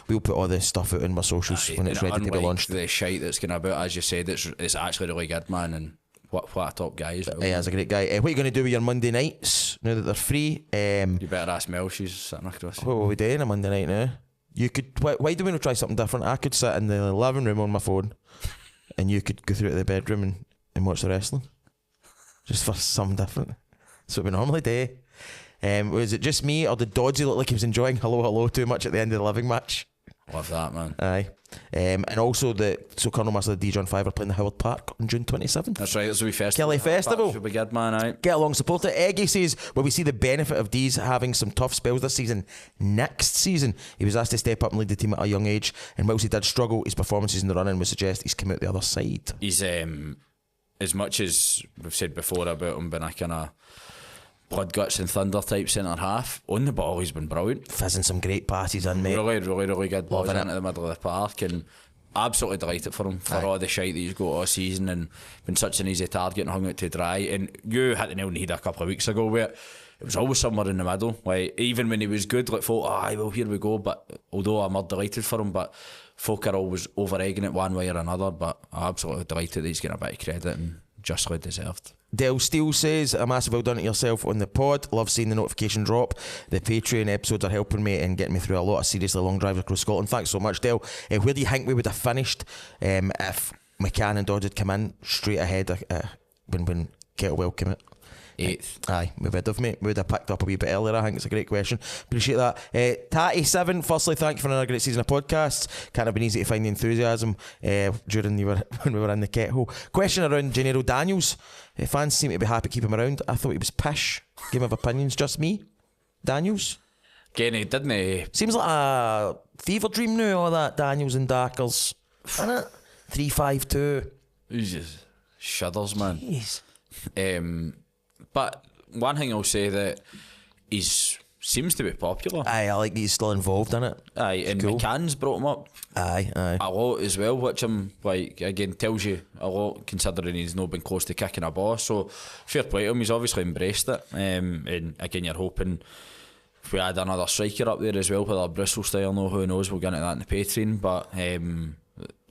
We'll put all this stuff out in my socials when it's ready to be launched. The shite that's going about, as you said, it's actually really good, man. And what a top guy as well. Yeah, he's a great guy. What are you going to do with your Monday nights now that they're free? You better ask Mel, she's sitting across. What will we do on a Monday night now? You could. Why do we not try something different? I could sit in the living room on my phone, and you could go through to the bedroom and watch the wrestling. Just for something different. That's what we normally do. Was it just me, or did Dodgy look like he was enjoying Hello Hello too much at the end of the living match? Love that, man. Aye. And also Colonel Master of the Dijon 5 are playing the Howard Park on June 27th. That's right, there's a wee festival. Killie Festival. Should be good, man, aye. Get along, support it. Eggy says, will we see the benefit of Dees having some tough spells this season? Next season, he was asked to step up and lead the team at a young age, and whilst he did struggle, his performances in the run-in would suggest he's come out the other side. He's, as much as we've said before about him being a kind of blood, guts and thunder type centre half, on the ball he's been brilliant. Fizzing some great passes in, mate. Really good balls into the middle of the park, and absolutely delighted for him for all the shite that he's got all season, and been such an easy target and hung out to dry. And you hit the nail on the head a couple of weeks ago where it was always somewhere in the middle. Like, even when he was good, like, folk, well, here we go. But although I'm delighted for him, but folk are always over-egging it one way or another. But I'm absolutely delighted that he's getting a bit of credit and justly deserved. Del Steele says, a massive well done to yourself on the pod. Love seeing the notification drop. The Patreon episodes are helping me and getting me through a lot of seriously long drives across Scotland. Thanks so much, Del. Where do you think we would have finished if McCann and Dodd had come in straight ahead when Kettlewell came out? 8th. Aye, we would have, mate. We would have picked up a wee bit earlier. I think it's a great question. Appreciate that. Tatty7, firstly, thank you for another great season of podcasts. Can't have been easy to find the enthusiasm during when we were in the kettle. Question around Gennaro Daniels. Fans seem to be happy to keep him around. I thought he was pish. Game of opinions, just me. Daniels? Again, he didn't he? Seems like a fever dream now, all that Daniels and Darkers. Isn't it? 3-5-2. He's just shudders, man. Jeez. But one thing I'll say that seems to be popular. Aye, I like that he's still involved in it. Aye, and cool. McCann's brought him up Aye. a lot as well, which I'm like, again, tells you a lot considering he's not been close to kicking a ball. So fair play to him, he's obviously embraced it. And again, you're hoping if we had another striker up there as well with our Bristol style, who knows, we'll get into that in the Patreon. But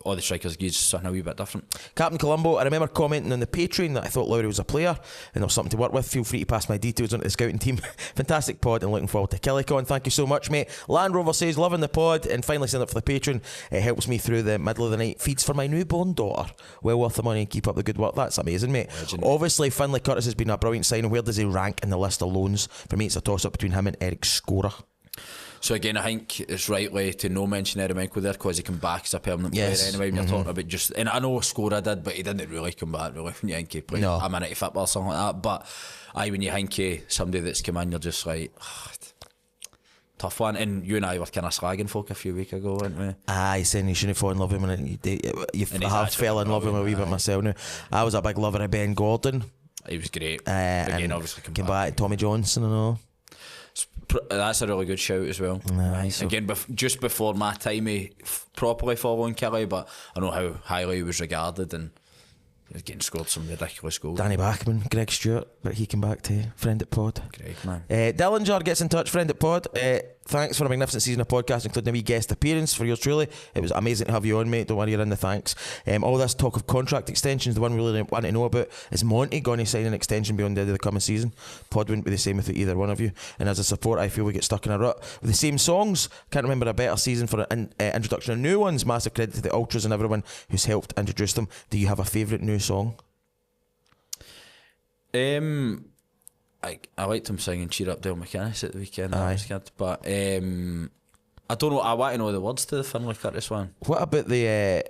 all the strikers give something a wee bit different. Captain Colombo, I remember commenting on the Patreon that I thought Lowry was a player and there was something to work with. Feel free to pass my details on to the scouting team. Fantastic pod and looking forward to KillieCon. Thank you so much, mate. Land Rover says, loving the pod and finally signed up for the Patreon. It helps me through the middle of the night feeds for my newborn daughter. Well worth the money. Keep up the good work. That's amazing, mate. Legend. Obviously, Finlay Curtis has been a brilliant signing. Where does he rank in the list of loans? For me, it's a toss-up between him and Eric Scorer. So again, I think it's rightly to no mention Eddie Michael there because he come back as a permanent Yes. player anyway. When you're talking about just, and I know Scorer did, but he didn't really come back really when you think he played a minute of football or something like that. But when you think of somebody that's come in, you're just like, tough one. And you and I were kind of slagging folk a few weeks ago, weren't we? Aye, saying you shouldn't fall in love with him, and I have fell in love with him a wee bit myself now. I was a big lover of Ben Gordon. He was great. Again, obviously came back. Tommy Johnson and all. That's a really good shout as well. Nice. Again, just before my time properly following Killie, but I know how highly he was regarded and again scored some ridiculous goals. Danny Bachman, Greg Stewart, but he came back to friend at pod. Greg, man. Dillinger gets in touch, friend at pod. Thanks for a magnificent season of podcast, including a wee guest appearance for yours truly. It was amazing to have you on, mate. Don't worry, you're in the thanks. All this talk of contract extensions, the one we really want to know about is Monty going to sign an extension beyond the end of the coming season. Pod wouldn't be the same without either one of you. And as a support, I feel we get stuck in a rut with the same songs. Can't remember a better season for an introduction of new ones. Massive credit to the Ultras and everyone who's helped introduce them. Do you have a favourite new song? I liked him singing "Cheer Up, Dale McInnes" at the weekend. Aye. That was good. But I don't know. I want to know the words to the Finlay Curtis one. What about were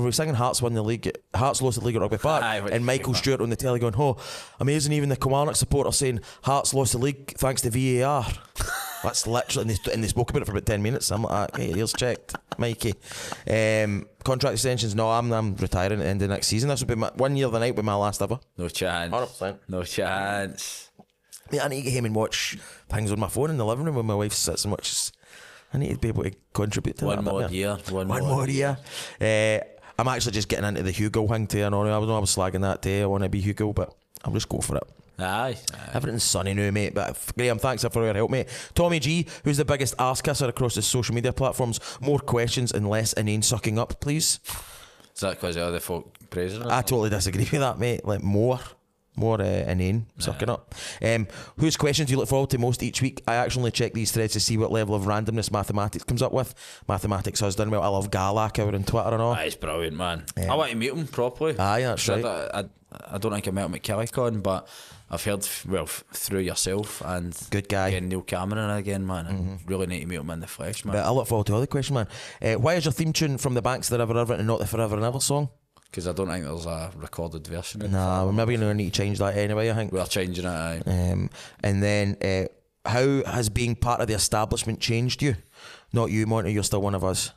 we singing Hearts won the league? Hearts lost the league at Rugby Park, Aye, and Michael Stewart on the telly going, "Oh, amazing!" Even the Kilmarnock supporter saying Hearts lost the league thanks to VAR. That's literally, and they spoke about it for about 10 minutes. I'm like, hey, here's checked, Mikey. Contract extensions? No, I'm retiring at the end of next season. This will be 1 year the night with my last ever. No chance. 100%. No chance. Yeah, I need to get him and watch things on my phone in the living room when my wife sits and watches. I need to be able to contribute to One that. more year. One more year. I'm actually just getting into the Hugo thing too. I know I was slagging that day. I want to be Hugo, but I'll just go for it. Aye. Everything's sunny now, mate. But Graham, thanks for your help, mate. Tommy G, who's the biggest arse kisser across the social media platforms? More questions and less inane sucking up, please. Is that because the other folk praising us? I totally disagree with that, mate. Like more inane sucking up. Whose questions do you look forward to most each week? I actually check these threads to see what level of randomness mathematics comes up with. Mathematics has done well. I love Galak over on Twitter and all. Aye, it's brilliant, man. I want to meet him properly. Aye, that's right. I don't think I met him at KillieCon, but I've heard through yourself and good guy. Again, Neil Cameron again, man. And really need to meet him in the flesh, man. But I look forward to all the questions, man. Why is your theme tune From the Banks of the River Ever and not the Forever and Ever song? Because I don't think there's a recorded version of it. Nah, we're maybe going to need to change that anyway, I think. We're changing it, aye. And then, how has being part of the establishment changed you? Not you, Monty, you're still one of us.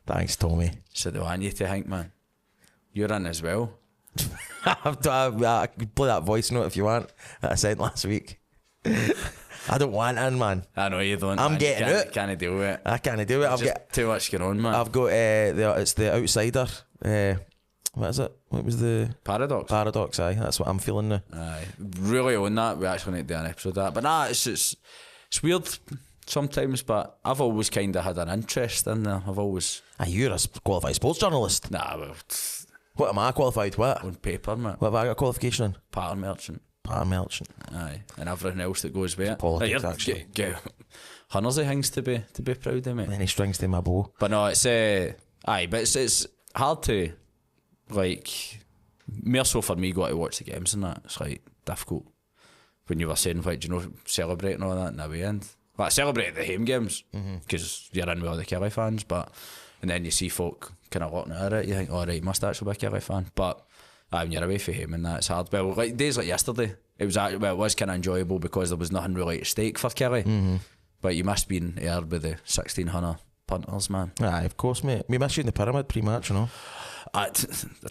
Thanks, Tommy. So do I need to think, man. You're in as well. I could play that voice note if you want that I sent last week. I don't want in, man. I know you don't. I'm man. getting it. Can't do it. I can't do it. I've got too much going on, man. I've got it's the Outsider. What is it? What was the Paradox? Aye, that's what I'm feeling now. Aye, really on that. We actually need to do an episode of that. But nah, it's weird sometimes. But I've always kind of had an interest in there. I've always. You're a qualified sports journalist. Nah, well, what am I qualified? What? On paper, man. What have I got a qualification in? Pattern merchant. Aye, and everything else that goes with it. Politics, actually. Hundreds of things to be proud of, mate. Many strings to my bow. But no, it's but it's hard to like more so for me, got to watch the games and that. It's like difficult. When you were saying, like, do you know, celebrating all that in the weekend. Like, I celebrated the home games because you're in with all the Killie fans, and then you see folk kind of looking at it, you think, all right, you must actually be a Killie fan. But when you're away from home and that, it's hard. Well, like days like yesterday, it was kind of enjoyable because there was nothing really at stake for Killie. But you must be in air with the 1,600 punters, man. Aye, of course, mate. We missed you in the pyramid pre-match, you know. I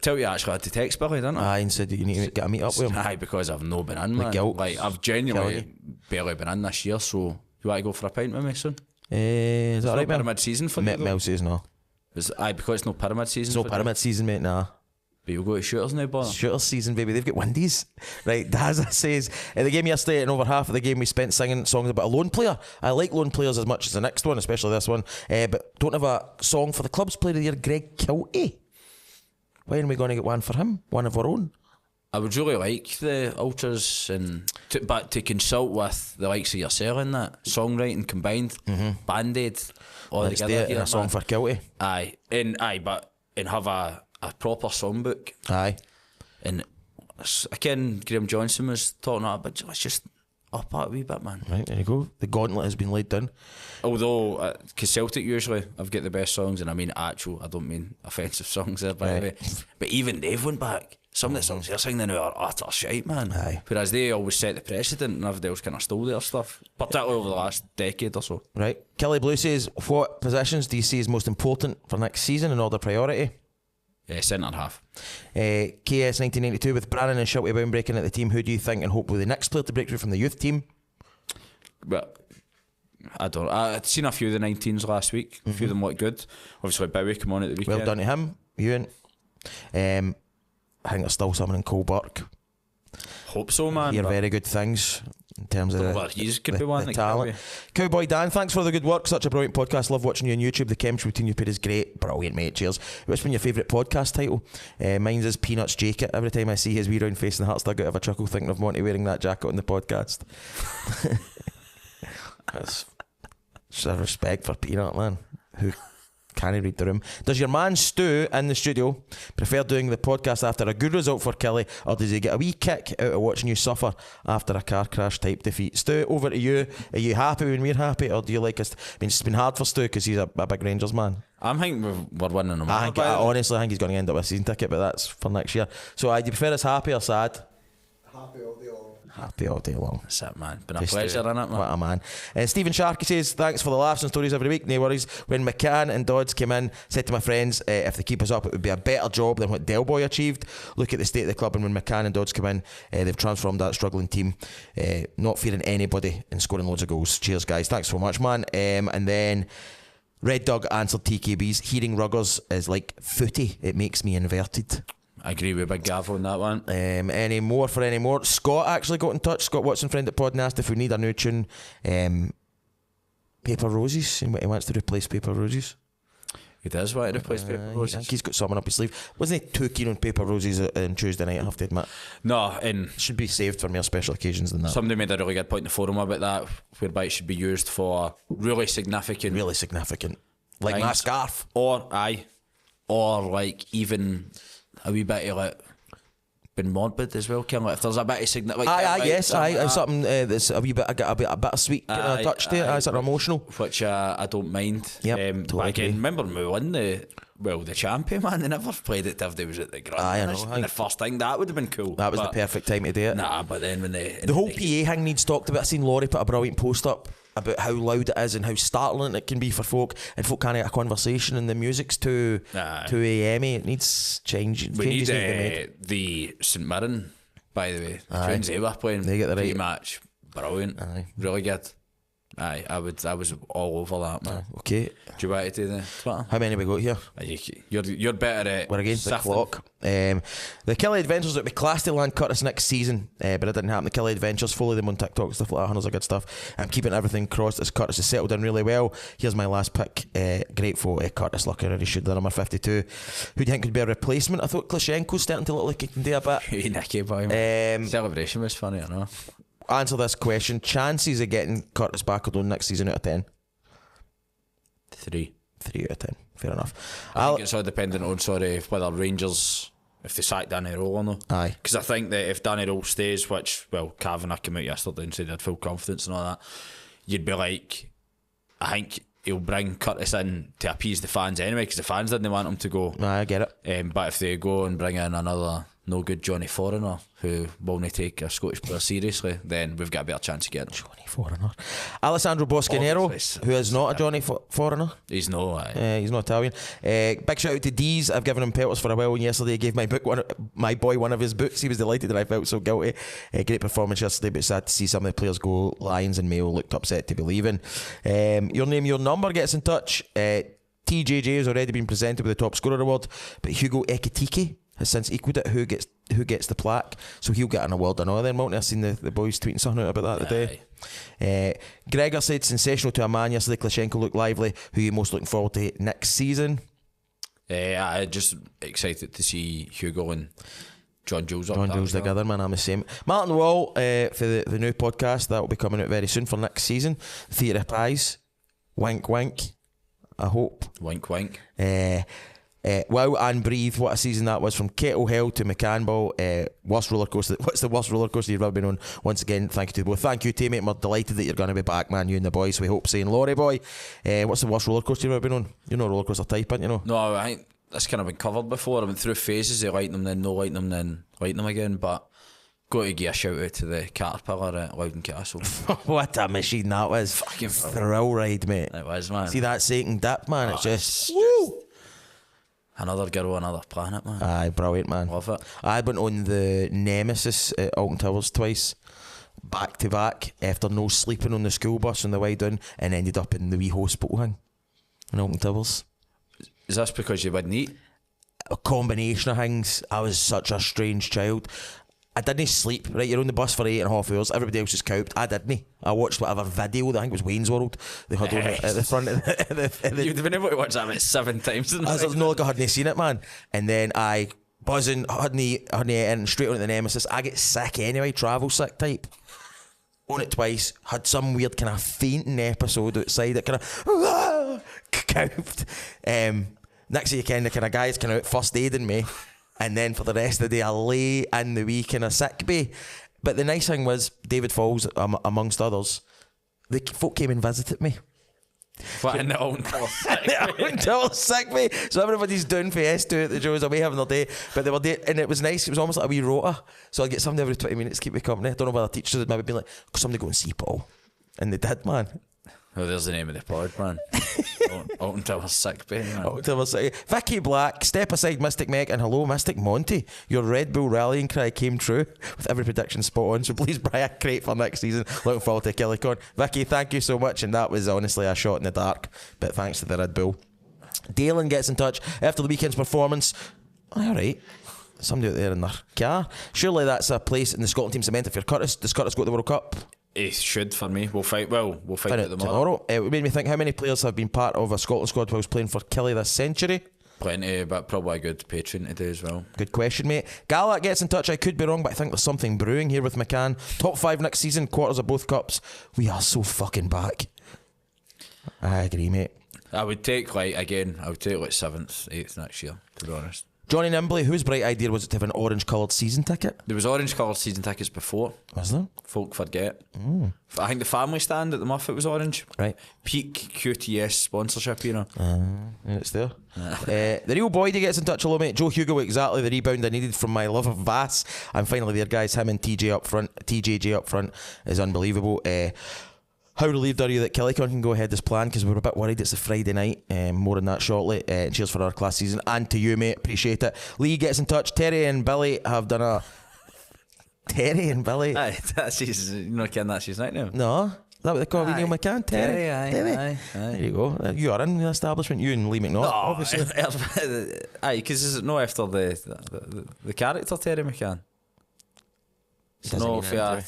tell you, I actually had to text Billy, didn't I? Aye, and said that you need to get a meet up with him. Aye, because I've no been in, man. guilt. Like, I've genuinely Killie. barely been in this year, so you want to go for a pint with me soon? Is that It's right, not Mel? pyramid season for you, though. Mel says no. Because it's no pyramid season. It's no for pyramid season, mate, nah. But you'll go to shooters now, boy. Shooters season, baby. They've got windies. Right, Daza says, in the game yesterday and over half of the game we spent singing songs about a lone player. I like lone players as much as the next one, especially this one. But don't have a song for the club's player of the year, Greg Kiltie. When are we going to get one for him? One of our own? I would really like the Ultras but to consult with the likes of yourself in that songwriting combined, Band-Aid, all Let's do together it in here, a song man. for Kiltie. Aye, and have a proper songbook. Aye. And again, Graham Johnson was talking about, but let's just up that a wee bit, man. Right, there you go. The gauntlet has been laid down. Although, because Celtic usually have got the best songs, and I mean actual, I don't mean offensive songs there, by the way. But even they've went back. Some of the songs they're singing now are utter shite, man. Aye. Whereas they always set the precedent, and everybody else kind of stole their stuff, particularly over the last decade or so. Right. Kelly Blue says, what positions do you see as most important for next season in order of priority? Centre half. KS 1992 with Brannan and Shelty Bound breaking at the team. Who do you think and hope will be the next player to break through from the youth team? But I don't know. I'd seen a few of the 19s last week. A few of them look good. Obviously, Bowie come on at the weekend. Well done to him, Ewan. I think there's still someone in Cole Burke. Hope so, man. Hear very good things in terms of He could be one the that talent. Cowboy Dan, thanks for the good work. Such a brilliant podcast. Love watching you on YouTube. The chemistry between you pair is great. Brilliant, mate. Cheers. What's been your favourite podcast title? Mine's is Peanuts Jacket. Every time I see his wee round face and the heart, I get of a chuckle thinking of Monty wearing that jacket on the podcast. That's just a respect for Peanut, man. Who can he read the room? Does your man Stu in the studio prefer doing the podcast after a good result for Killie, or does he get a wee kick out of watching you suffer after a car crash type defeat? Stu, over to you. Are you happy when we're happy, or do you like us? I mean, it's been hard for Stu because he's a big Rangers man. I'm thinking we're winning them. I honestly think he's going to end up with a season ticket, but that's for next year. So, do you prefer us happy or sad? Happy all day long. Happy all day long. That's it, man. Been a pleasure, innit, man? What a man. Stephen Sharkey says, thanks for the laughs and stories every week. No worries. When McCann and Dodds came in, said to my friends, if they keep us up, it would be a better job than what Del Boy achieved. Look at the state of the club, and when McCann and Dodds come in, they've transformed that struggling team, not fearing anybody and scoring loads of goals. Cheers, guys. Thanks so much, man. And then Red Dog answered TKB's, hearing Ruggers is like footy. It makes me inverted. I agree with Big Gav on that one. Any more? Scott actually got in touch. Scott Watson, friend at Pod, and asked if we need a new tune. Paper Roses, and he wants to replace Paper Roses. He does want to replace Paper I Roses. think he's got someone up his sleeve. Wasn't he too keen on Paper Roses on Tuesday night, I have to admit? No, and Should be saved for more special occasions than that. somebody made a really good point in the forum about that, whereby it should be used for really significant. Really significant. Like my things. scarf. Or like even a wee bit of like been morbid as well, kind of like if there's a bit of significant. Something that's a wee bit, a bit of sweet kind of touch to it. Sort of emotional. Which I don't mind. Yep, but totally again, agree. remember when we won the champion, man? They never played it if they was at the ground. Aye, I know. That's been the first thing that would have been cool. That was but the perfect time to do it. Nah, but then when The whole PA thing needs talked about. I seen Laurie put a brilliant post up about how loud it is and how startling it can be for folk, and folk can't get a conversation, and the music's too AM-y. It needs changes. we need Changes need to be made. the St Mirren, by the way. The Aye. tunes they were playing. They get the right- match. Brilliant. Aye. Really good. Aye, I was all over that, man. Okay, Do you want to do the Twitter? how many we got here? You're better at We're against the sifting. clock. The Killie Adventures would be classed to land Curtis next season, but it didn't happen. The Killie Adventures, follow them on TikTok and stuff like that. Hundreds of good stuff. I'm keeping everything crossed as Curtis has settled in really well. Here's my last pick. Grateful Curtis Lucker, he should, the number 52. Who do you think could be a replacement? I thought Klishenko's starting to look like he can do a bit. Hey, Nicky boy, man. Um, Celebration was funny, I know. Answer this question. Chances of getting Curtis back alone next season out of 10? 3. 3 out of 10. Fair enough. I think it's all dependent on whether Rangers if they sack Danny Rowe or not. Aye. Because I think that if Danny Rowe stays, which, well, Kavanagh came out yesterday and said he had full confidence and all that, you'd be like, I think he'll bring Curtis in to appease the fans anyway, because the fans didn't want him to go. Aye, I get it. But if they go and bring in another no good Johnny Foreigner who will not take a Scottish player seriously, then we've got a better chance of getting him. Johnny Foreigner. Alessandro Boscanero, who is not a Johnny Foreigner. He's no. He's not Italian. Big shout out to Dees. I've given him pelters for a while, and yesterday he gave my boy one of his books. He was delighted that I felt so guilty. Great performance yesterday, but sad to see some of the players go. Lions and Mayo looked upset to be leaving. Your name, your number gets in touch. TJJ has already been presented with the top scorer award, but Hugo Ekitike has since equalled it. Who gets the plaque? So he'll get an award. I know then, won't he? I've seen the boys tweeting something out about that today. Gregor said sensational to a man yesterday. Klishenko looked lively. Who are you most looking forward to next season? I just excited to see Hugo and John Jules up. John Jules together, man. I'm the same. Martin Wall for the new podcast that will be coming out very soon for next season. Theatre of Pies. Wink, wink. I hope. Wink, wink. Wow and Breathe, what a season that was, from Kettle Hell to McCannball. Worst roller coaster. What's the worst roller coaster you've ever been on? Once again, thank you to both. Thank you, teammate. We're delighted that you're going to be back, man. You and the boys, we hope. Saying Laurie boy, what's the worst roller coaster you've ever been on? You're not a roller coaster type, aren't you? No, I think that's kind of been covered before. I went through phases of liking them, then no liking them, then liking them again. But got to give a shout out to the Caterpillar at Loudon Castle. What a machine that was. Fucking thrill ride, mate. It was, man. See that Satan dip, man? It's just woo. Another girl, another planet, man. Aye, brilliant, man. Love it. I went on the Nemesis at Alton Towers twice, back to back, after no sleeping on the school bus on the way down, and ended up in the wee hospital thing in Alton Towers. Is this because you wouldn't eat? A combination of things. I was such a strange child. I didn't sleep, right? You're on the bus for 8.5 hours. Everybody else is coped. I didn't. I watched whatever video, I think it was Wayne's World, they had on at the front of the You'd have been able to watch that about 7 times. I was not like I hadn't seen it, man. And then I buzzing, hadn't eaten, straight on to the Nemesis. I get sick anyway, travel sick type. On it twice, had some weird kind of fainting episode outside. It kind of coughed. Next thing you can, the kind of guys kind of out first aiding me. And then for the rest of the day, I lay in the wee kind of sick bay. But the nice thing was, David Falls, amongst others, the folk came and visited me. What, in the Alton Until sick bay. So everybody's doing fiesta at the Joes away having their day. But they were there, and it was nice. It was almost like a wee rota. So I'd get somebody every 20 minutes to keep me company. I don't know whether teachers had maybe been like, somebody go and see Paul. And they did, man. Oh, there's the name of the pod, man. Alton Towers sick bay, man. Alton Towers sick. Vicky Black, Step Aside Mystic Meg, and hello Mystic Monty. Your Red Bull rallying cry came true with every prediction spot on. So please buy a crate for next season. Looking forward to KillieCon. Vicky, thank you so much. And that was honestly a shot in the dark. But thanks to the Red Bull. Dalen gets in touch after the weekend's performance. Alright. Somebody out there in their car. Surely that's a place in the Scotland team cemented for Curtis. Does Curtis go to the World Cup? It should for me. We'll fight out tomorrow. It made me think, how many players have been part of a Scotland squad whilst playing for Killie this century? Plenty, but probably a good patron to do as well. Good question, mate. Gallat gets in touch. I could be wrong, but I think there's something brewing here with McCann. Top 5 next season, quarters of both cups. We are so fucking back. I agree, mate. I would take like 7th, 8th next year, to be honest. Johnny Nimbley, whose bright idea was it to have an orange coloured season ticket? There was orange coloured season tickets before. Was there? Folk forget. I think the family stand at the Muffet was orange. Right. Peak QTS sponsorship, you know. It's there. The real Boydie gets in touch. Hello, mate. Joe Hugo, exactly the rebound I needed from my love of Vass. I'm finally there, guys. Him and TJJ up front is unbelievable. How relieved are you that KillieCon can go ahead as planned? Because we're a bit worried it's a Friday night. More on that shortly. Cheers for our class season. And to you, mate. Appreciate it. Lee gets in touch. Terry and Billy have done a... Terry and Billy? Aye, that's his... You're not kidding, that's his nickname? No. Is that what they call Neil McCann? Terry? Aye. There you go. You are in the establishment. You and Lee McNaught, obviously. Aye, because is it no after the character Terry McCann? It's no for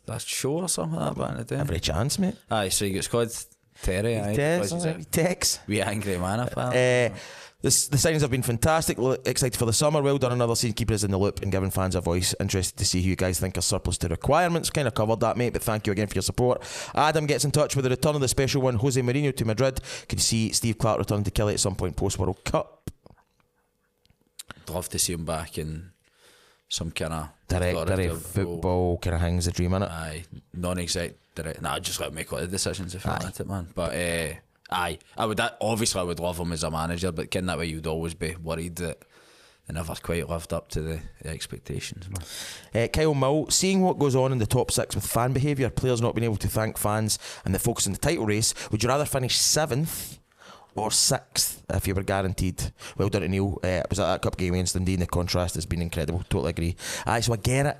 that show or something like that back in the day. Every chance, mate. Aye, so he gets called Terry. Tex. We angry man, apparently. The signings have been fantastic. Excited for the summer. Well done, another season keeping us in the loop and giving fans a voice. Interested to see who you guys think are surplus to requirements. Kind of covered that, mate, but thank you again for your support. Adam gets in touch with the return of the special one, Jose Mourinho to Madrid. Could you see Steve Clark returning to Killie at some point post World Cup? love to see him back in some kind of Director of football kind of thing's a dream, innit? Aye, non-exec director. Nah, just let him make all the decisions if you want it, man. But aye, I would love him as a manager, but ken that way you'd always be worried that they never quite lived up to the expectations, man. Kyle Mill, seeing what goes on in the top 6 with fan behaviour, players not being able to thank fans and the focus on the title race, would you rather finish 7th or 6th if you were guaranteed? Well done to Neil. I was at that cup game against Dundee and the contrast has been incredible. Totally agree. So I get it.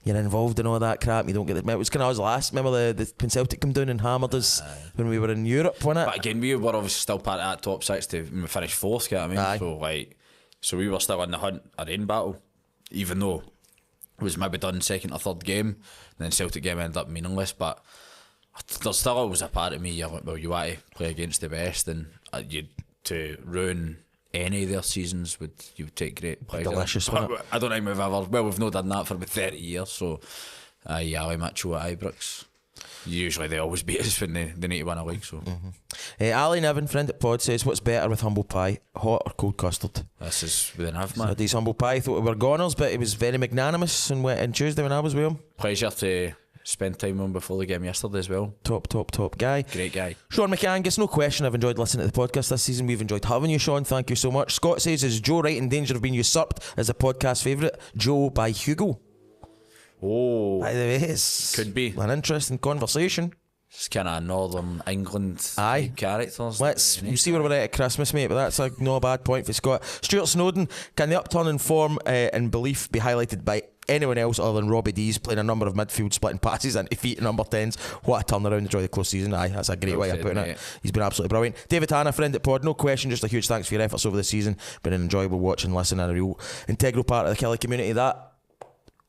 You're involved in all that crap. You don't get it. It was kind of us last. Remember when Celtic come down and hammered us when we were in Europe, wasn't it? But again, we were obviously still part of that top 6 to finish 4th. You know what I mean? So we were still in the hunt, a rain battle, even though it was maybe done 2nd or 3rd game, and then Celtic game ended up meaningless. But there's still always a part of me. You want to play against the best, and to ruin any of their seasons you would take great pleasure. Delicious, wasn't it? I don't think we've not done that for about 30 years. So Ali Mitchell at Ibrox, usually they always beat us when they need to win a league. So Ali Nevin, friend at Pod, says, what's better with humble pie, hot or cold custard? this is within half, man. So these humble pie, thought we were goners, but he was very magnanimous on Tuesday when I was with him. Pleasure to spend time with him before the game yesterday as well. Top guy. Great guy. Sean McCangus, no question I've enjoyed listening to the podcast this season. We've enjoyed having you, Sean. Thank you so much. Scott says, is Joe Wright in danger of being usurped as a podcast favourite? Joe by Hugo. Oh, By the way, it's could be an interesting conversation. It's kind of Northern England type characters. You see where we're at Christmas, mate, but that's no bad point for Scott. Stuart Snowden, can the upturn in form and belief be highlighted by anyone else other than Robbie Dees playing a number of midfield splitting passes into feet number 10s? What a turnaround to joy the close season. Aye, that's a great way of putting it. He's been absolutely brilliant. David Hanna, friend at Pod, no question, just a huge thanks for your efforts over the season. Been an enjoyable watch and listen and a real integral part of the Killie community. That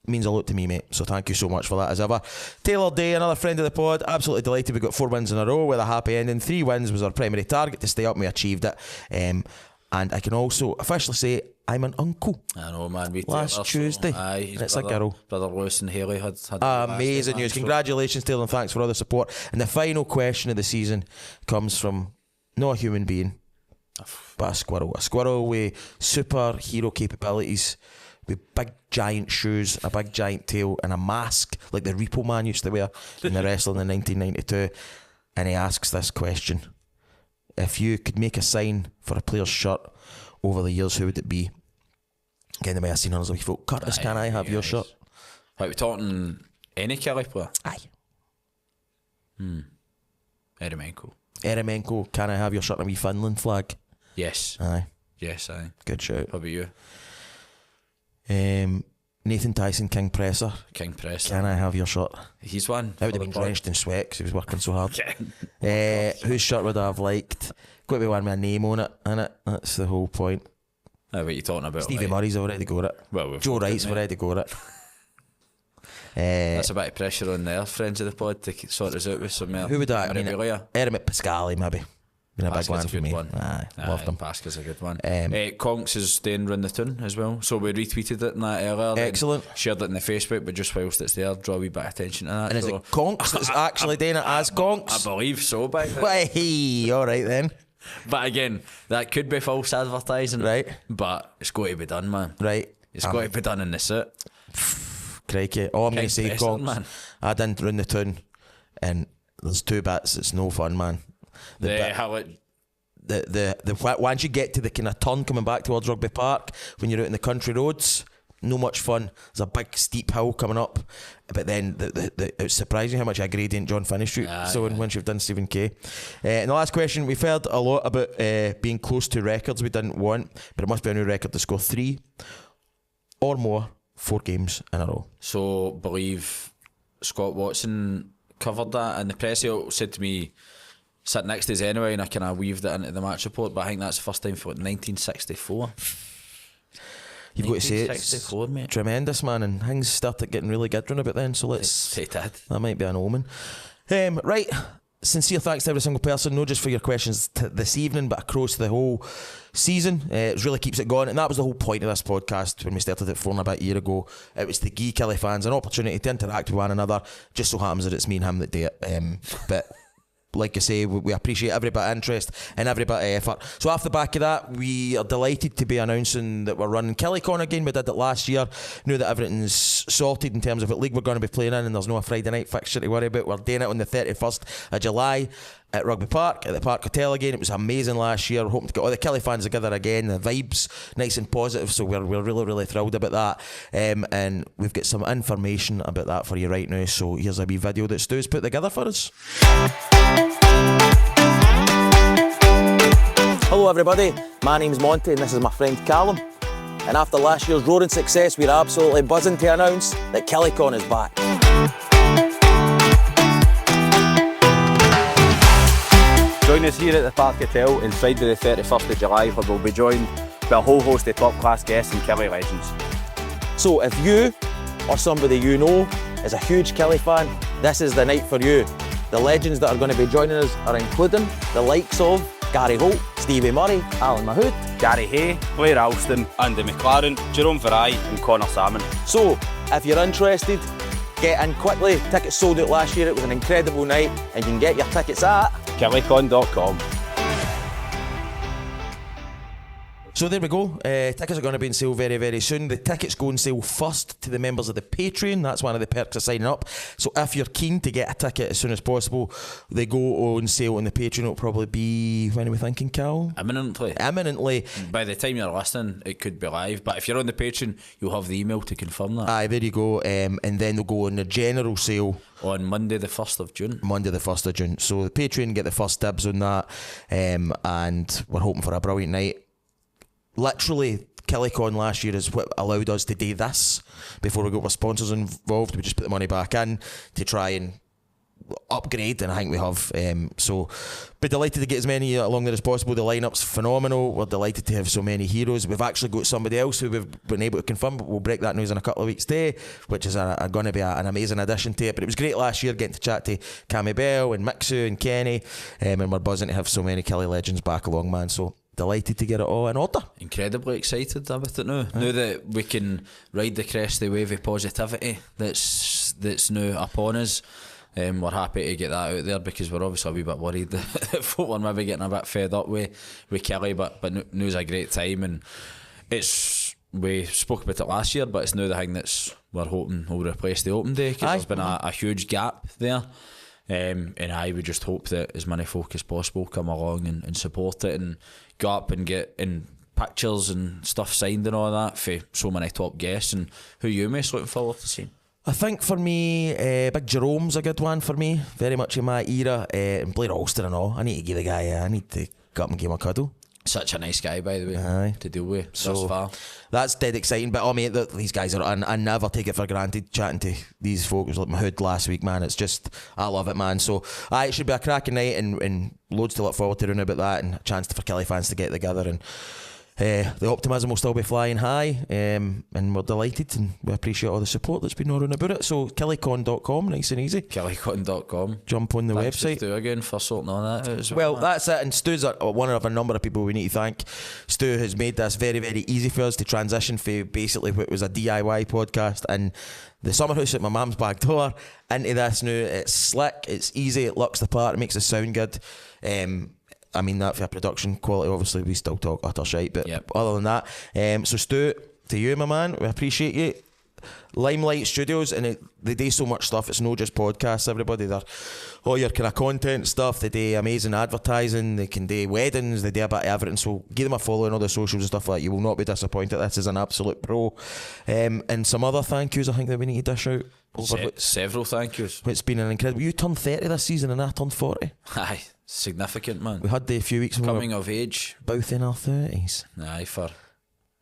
means a lot to me, mate, so thank you so much for that as ever. Taylor Day, another friend of the pod, absolutely delighted we got 4 wins in a row with a happy ending. 3 wins was our primary target to stay up, and we achieved it. And I can also officially say I'm an uncle. I know, man. Last Tuesday. Aye, it's a girl. Brother Lewis and Haley had amazing news. Congratulations, Taylor, and thanks for all the support. And the final question of the season comes from not a human being, but a squirrel. A squirrel with superhero capabilities, with big giant shoes, a big giant tail, and a mask like the Repo Man used to wear in the wrestling in 1992. And he asks this question: if you could make a sign for a player's shirt over the years, who would it be? Again, the way I've seen others, we thought, Curtis, can I have your shirt? Are we talking any Killie player? Aye. Eremenko, can I have your shirt and a wee Finland flag? Yes. Aye. Yes, aye. Good shout. How about you? Nathan Tyson, King Presser. Can I have your shirt? He's one. That would have been drenched in sweat because he was working so hard. Whose shirt would I have liked? Got to be one with a name on it, innit? That's the whole point. What are you talking about? Stevie Murray's already got it. Well, Joe Wright's already got it. That's a bit of pressure on their friends of the pod to sort us out with some who would I mean? Eremit Pascali, maybe. Been a big one for me. Aye, loved him. Pasca's a good one. Conks is staying round the tune as well, so we retweeted it in that earlier. Excellent. Shared it in the Facebook, but just whilst it's there, draw a wee bit of attention to that. And is it Conks that's actually doing it as Conks? I believe so, by the way. Hey, alright then. But again, that could be false advertising, right? But it's got to be done, man. Right. It's got to be done in the suit. Crikey. All I'm going to say, Conks, man. I didn't run the tune, and there's 2 bits. It's no fun, man. The once you get to the kind of turn coming back towards Rugby Park, when you're out in the country roads, no much fun. There's a big steep hill coming up, but then it's surprising how much a gradient John finished through. Once you've done Stephen K. And the last question, we've heard a lot about being close to records we didn't want, but it must be a new record to score 3 or more 4 games in a row. So believe Scott Watson covered that, and the press said to me, sit next to us anyway, and I kind of weaved it into the match report, but I think that's the first time for 1964. You've got to say it's mate. Tremendous, man, and things started getting really good round about then, so that might be an omen. Right, sincere thanks to every single person, not just for your questions this evening, but across the whole season. It really keeps it going, and that was the whole point of this podcast when we started it 4 and a bit year ago. It was to give Killie fans an opportunity to interact with one another. Just so happens that it's me and him that do it, but like I say, we appreciate every bit of interest and every bit of effort. So off the back of that, we are delighted to be announcing that we're running KillieCon again. We did it last year. Knew that everything's sorted in terms of what league we're going to be playing in, and there's no Friday night fixture to worry about. We're doing it on the 31st of July at Rugby Park, at the Park Hotel again. It was amazing last year. We're hoping to get all the Killie fans together again. The vibe's nice and positive, so we're really, really thrilled about that. And we've got some information about that for you right now. So here's a wee video that Stu's put together for us. Hello everybody, my name's Monty and this is my friend Callum. And after last year's roaring success, we're absolutely buzzing to announce that KillieCon is back. Join us here at the Park Hotel on Friday the 31st of July, where we'll be joined by a whole host of top class guests and Killie legends. So if you or somebody you know is a huge Killie fan, this is the night for you. The legends that are going to be joining us are including the likes of Gary Holt, Stevie Murray, Alan Mahood, Gary Hay, Blair Alston, Andy McLaren, Jerome Varai and Connor Salmon. So, if you're interested, get in quickly. Tickets sold out last year, it was an incredible night, and you can get your tickets at KillieCon.com. So there we go. Tickets are going to be on sale very, very soon. The tickets go on sale first to the members of the Patreon. That's one of the perks of signing up. So if you're keen to get a ticket as soon as possible, they go on sale on the Patreon. It'll probably be, when are we thinking, Cal? Imminently. By the time you're listening, it could be live. But if you're on the Patreon, you'll have the email to confirm that. Aye, there you go. And then they'll go on the general sale on Monday the 1st of June. Monday the 1st of June. So the Patreon get the first dibs on that. And we're hoping for a brilliant night. Literally, KillieCon last year is what allowed us to do this before we got our sponsors involved. We just put the money back in to try and upgrade, and I think we have. So, be delighted to get as many along there as possible. The lineup's phenomenal. We're delighted to have so many heroes. We've actually got somebody else who we've been able to confirm, but we'll break that news in a couple of weeks' day, which is going to be an amazing addition to it. But it was great last year getting to chat to Cammy Bell and Mixu and Kenny, and we're buzzing to have so many Killie legends back along, man. So delighted to get it all in order. Incredibly excited about it now. Now that we can ride the crest of wave of positivity that's now upon us, we're happy to get that out there, because we're obviously a wee bit worried that folk are maybe getting a bit fed up with Killie, but now's a great time, and we spoke about it last year, but it's now the thing we're hoping will replace the open day, because there's been a huge gap there. And we just hope that as many folk as possible come along and support it and go up and get in pictures and stuff signed and all that for so many top guests. And who you most looking forward to seeing? I think for me, Big Jerome's a good one for me, very much in my era, and Blair Alston and all. I need to give the guy, I need to go up and give him a cuddle. Such a nice guy, by the way, to deal with thus far. That's dead exciting. But mate, these guys are, I never take it for granted chatting to these folk. It was like my hood last week, man. It's just, I love it, man. So it should be a cracking night, and loads to look forward to about that, and a chance for Killie fans to get together, and the optimism will still be flying high, and we're delighted, and we appreciate all the support that's been around about it. So KillieCon.com, nice and easy. KillieCon.com. Jump on the Thanks website. To Stu again for sorting all that out as well. Well, that's it, and Stu's one of a number of people we need to thank. Stu has made this very, very easy for us to transition from basically what was a DIY podcast and the summer house at my mum's back door into this now. It's slick, it's easy, it looks the part, it makes us sound good. I mean that for production quality, obviously we still talk utter shite, but other than that, so Stu, to you, my man, we appreciate you. Limelight Studios, and they do so much stuff. It's not just podcasts, everybody. They're all your kind of content stuff. They do amazing advertising, they can do weddings, they do a bit of everything. So give them a follow on all the socials and stuff like that. You will not be disappointed. This is an absolute pro. And some other thank yous I think that we need to dish out. Several thank yous. It's been an incredible. You turned 30 this season and I turned 40. Aye, significant, man. We had the few weeks when coming of age, both in our 30s. Aye, for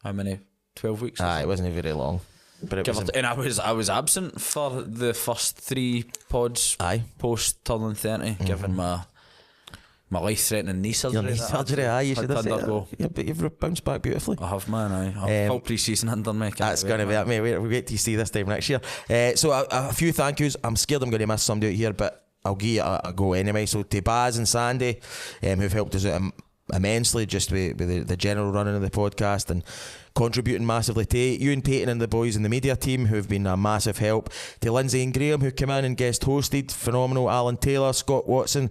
how many? 12 weeks? Aye, it wasn't very long. But it was and I was absent for the first 3 pods. Aye. Post turning 30, given my life-threatening knee surgery. Your knee surgery, aye, you should have said that. Yeah, but you've bounced back beautifully. I have, man, aye. Full pre-season under me. That's going to be it, mate. We'll wait till you see this time next year. So a few thank yous. I'm scared I'm going to miss somebody out here, but I'll give you a go anyway. So to Baz and Sandy, who've helped us out immensely just with the general running of the podcast and contributing massively to you and Peyton and the boys in the media team who've been a massive help, to Lindsay and Graham who came in and guest hosted, phenomenal, Alan Taylor, Scott Watson,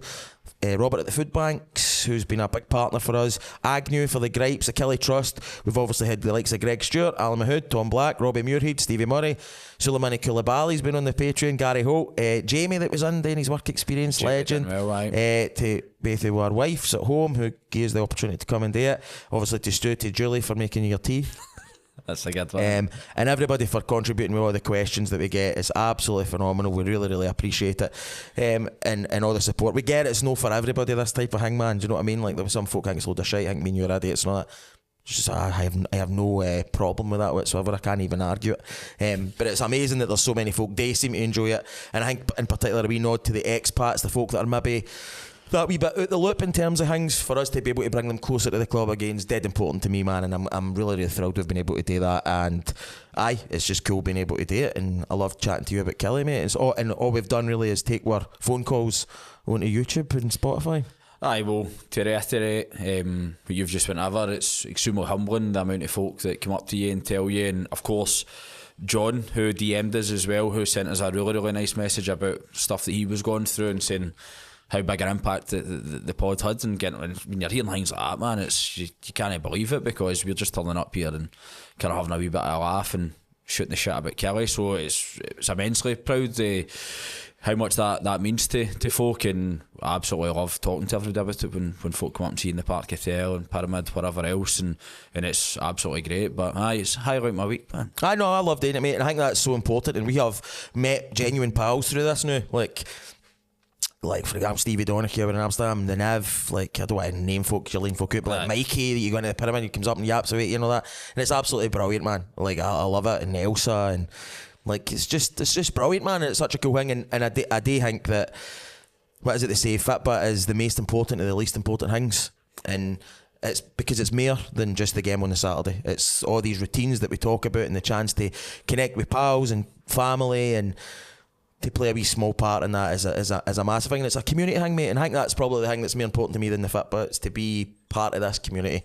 Robert at the Food Banks, who's been a big partner for us. Agnew for the Gripes, the Killie Trust. We've obviously had the likes of Greg Stewart, Alan Mahood, Tom Black, Robbie Muirhead, Stevie Murray, Suleimani Koulibaly's been on the Patreon, Gary Holt, Jamie that was on Denny's work experience, Jamie legend. well, right. To both of our wives at home who gave us the opportunity to come and do it. Obviously to Stu, to Julie for making your tea. That's a good one. And everybody for contributing with all the questions that we get. It's absolutely phenomenal. We really, really appreciate it. And all the support we get. It's no for everybody, this type of thing, man. Do you know what I mean? Like, there was some folk think it's a load of shit. I think me and you're idiots and all that. It's just, I have no problem with that whatsoever. I can't even argue it. But it's amazing that there's so many folk. They seem to enjoy it. And I think in particular we nod to the expats, the folk that are maybe that wee bit out the loop in terms of things. For us to be able to bring them closer to the club again is dead important to me, man, and I'm really, really thrilled we've been able to do that. And it's just cool being able to do it, and I love chatting to you about Killie, mate. And all we've done really is take our phone calls onto YouTube and Spotify. Aye, well, to reiterate what you've just went over, it's extremely humbling, the amount of folk that come up to you and tell you. And of course John, who DM'd us as well, who sent us a really, really nice message about stuff that he was going through and saying how big an impact the pod had. And when you're hearing things like that, man, it's you can't believe it, because we're just turning up here and kind of having a wee bit of a laugh and shooting the shit about Killie. So it's immensely proud how much that means to folk, and I absolutely love talking to everybody about it when folk come up and see in the Park Hotel and Pyramid, whatever else, and it's absolutely great. But it's highlight my week, man. I know, I love doing it, mate, and I think that's so important. And we have met genuine pals through this now, like for example Stevie Donachie over in Amsterdam, the Nev, like I don't want to name folk, you're laying folk out, but like Mikey that you go into the Pyramid, he comes up and yaps away, you know that, and it's absolutely brilliant, man. Like I love it. And Elsa, and like it's just brilliant, man. And it's such a cool thing, and I do think that, what is it they say, Fitbit is the most important of the least important things, and it's because it's more than just the game on the Saturday. It's all these routines that we talk about, and the chance to connect with pals and family, and to play a wee small part in that is a massive thing. And it's a community thing, mate, and I think that's probably the thing that's more important to me than the Fitbit. It's to be part of this community,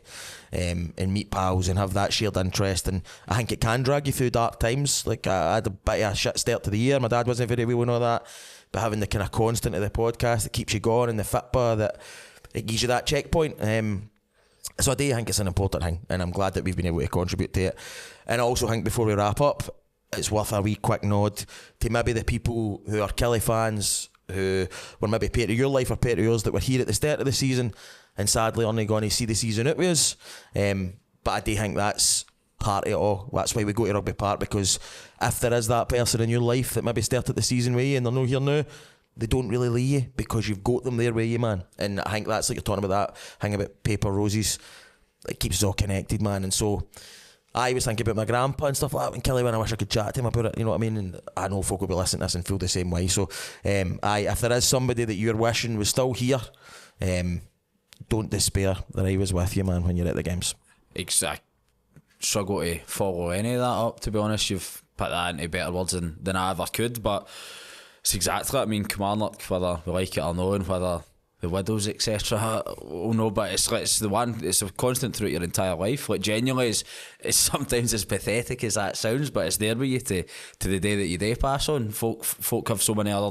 and meet pals and have that shared interest. And I think it can drag you through dark times. Like I had a bit of a shit start to the year, my dad wasn't very well and all that, but having the kind of constant of the podcast that keeps you going, and the Fitbit that it gives you that checkpoint. So I do think it's an important thing, and I'm glad that we've been able to contribute to it. And I also think before we wrap up, it's worth a wee quick nod to maybe the people who are Killie fans, who were maybe part of your life or part of yours, that were here at the start of the season and sadly only going to see the season out with us. But I do think that's part of it all. That's why we go to Rugby Park, because if there is that person in your life that maybe started the season with you and they're not here now, they don't really leave you, because you've got them there with you, man. And I think that's, like you're talking about, that thing about paper roses, it keeps us all connected, man. And so I was thinking about my grandpa and stuff like that when Killie went. I wish I could chat to him about it, you know what I mean? And I know folk will be listening to this and feel the same way. So if there is somebody that you're wishing was still here, don't despair that I was with you, man, when you're at the games. Exact. Struggle to follow any of that up, to be honest. You've put that into better words than I ever could, but it's exactly, I mean, Kilmarnock, whether we like it or not, and whether the widows, etc. Oh no, but it's a constant throughout your entire life. Like, genuinely, it's sometimes as pathetic as that sounds, but it's there with you to the day that you do pass on. Folk have so many other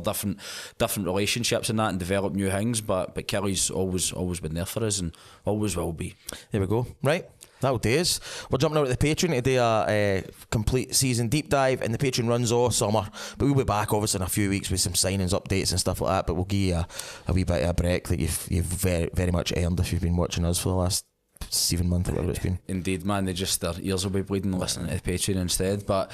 different relationships and that, and develop new things, but Killie's always been there for us, and always will be. There we go. Right, that'll do us. We're jumping out of the Patreon to do a complete season deep dive, and the Patreon runs all summer, but we'll be back obviously in a few weeks with some signings, updates and stuff like that. But we'll give you a wee bit of a break that you've very, very much earned if you've been watching us for the last 7 months or whatever it's been. Indeed, man, their ears will be bleeding listening to the Patreon instead. But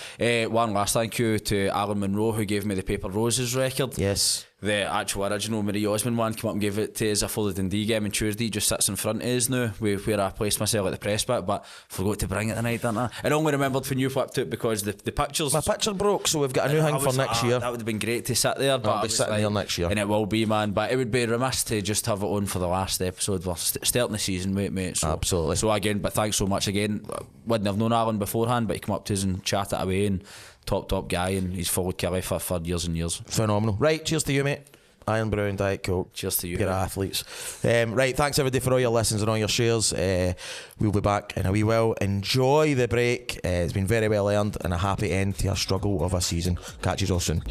one last thank you to Alan Monroe, who gave me the Paper Roses record. Yes, the actual original Marie Osmond one. Came up and gave it to us after the Dundee game on Tuesday. Just sits in front of us now, where I placed myself at the press bit, but forgot to bring it tonight, didn't I? And only remembered when you flipped it, because the pictures, my picture broke, so we've got a new thing for next year. That would have been great to sit there, but I'll be sitting there next year, and it will be, man. But it would be remiss to just have it on for the last episode. We're starting the season, mate. So, absolutely. So again, but thanks so much again. Wouldn't have known Alan beforehand, but he came up to us and chatted away, and top guy, and he's followed Killie for years and years. Phenomenal. Right, cheers to you, mate. Iron Brown, Diet Coke. Cheers to you. You're athletes. Right, thanks everybody for all your listens and all your shares. We'll be back in a wee while. Enjoy the break. It's been very well earned, and a happy end to our struggle of a season. Catch you all soon.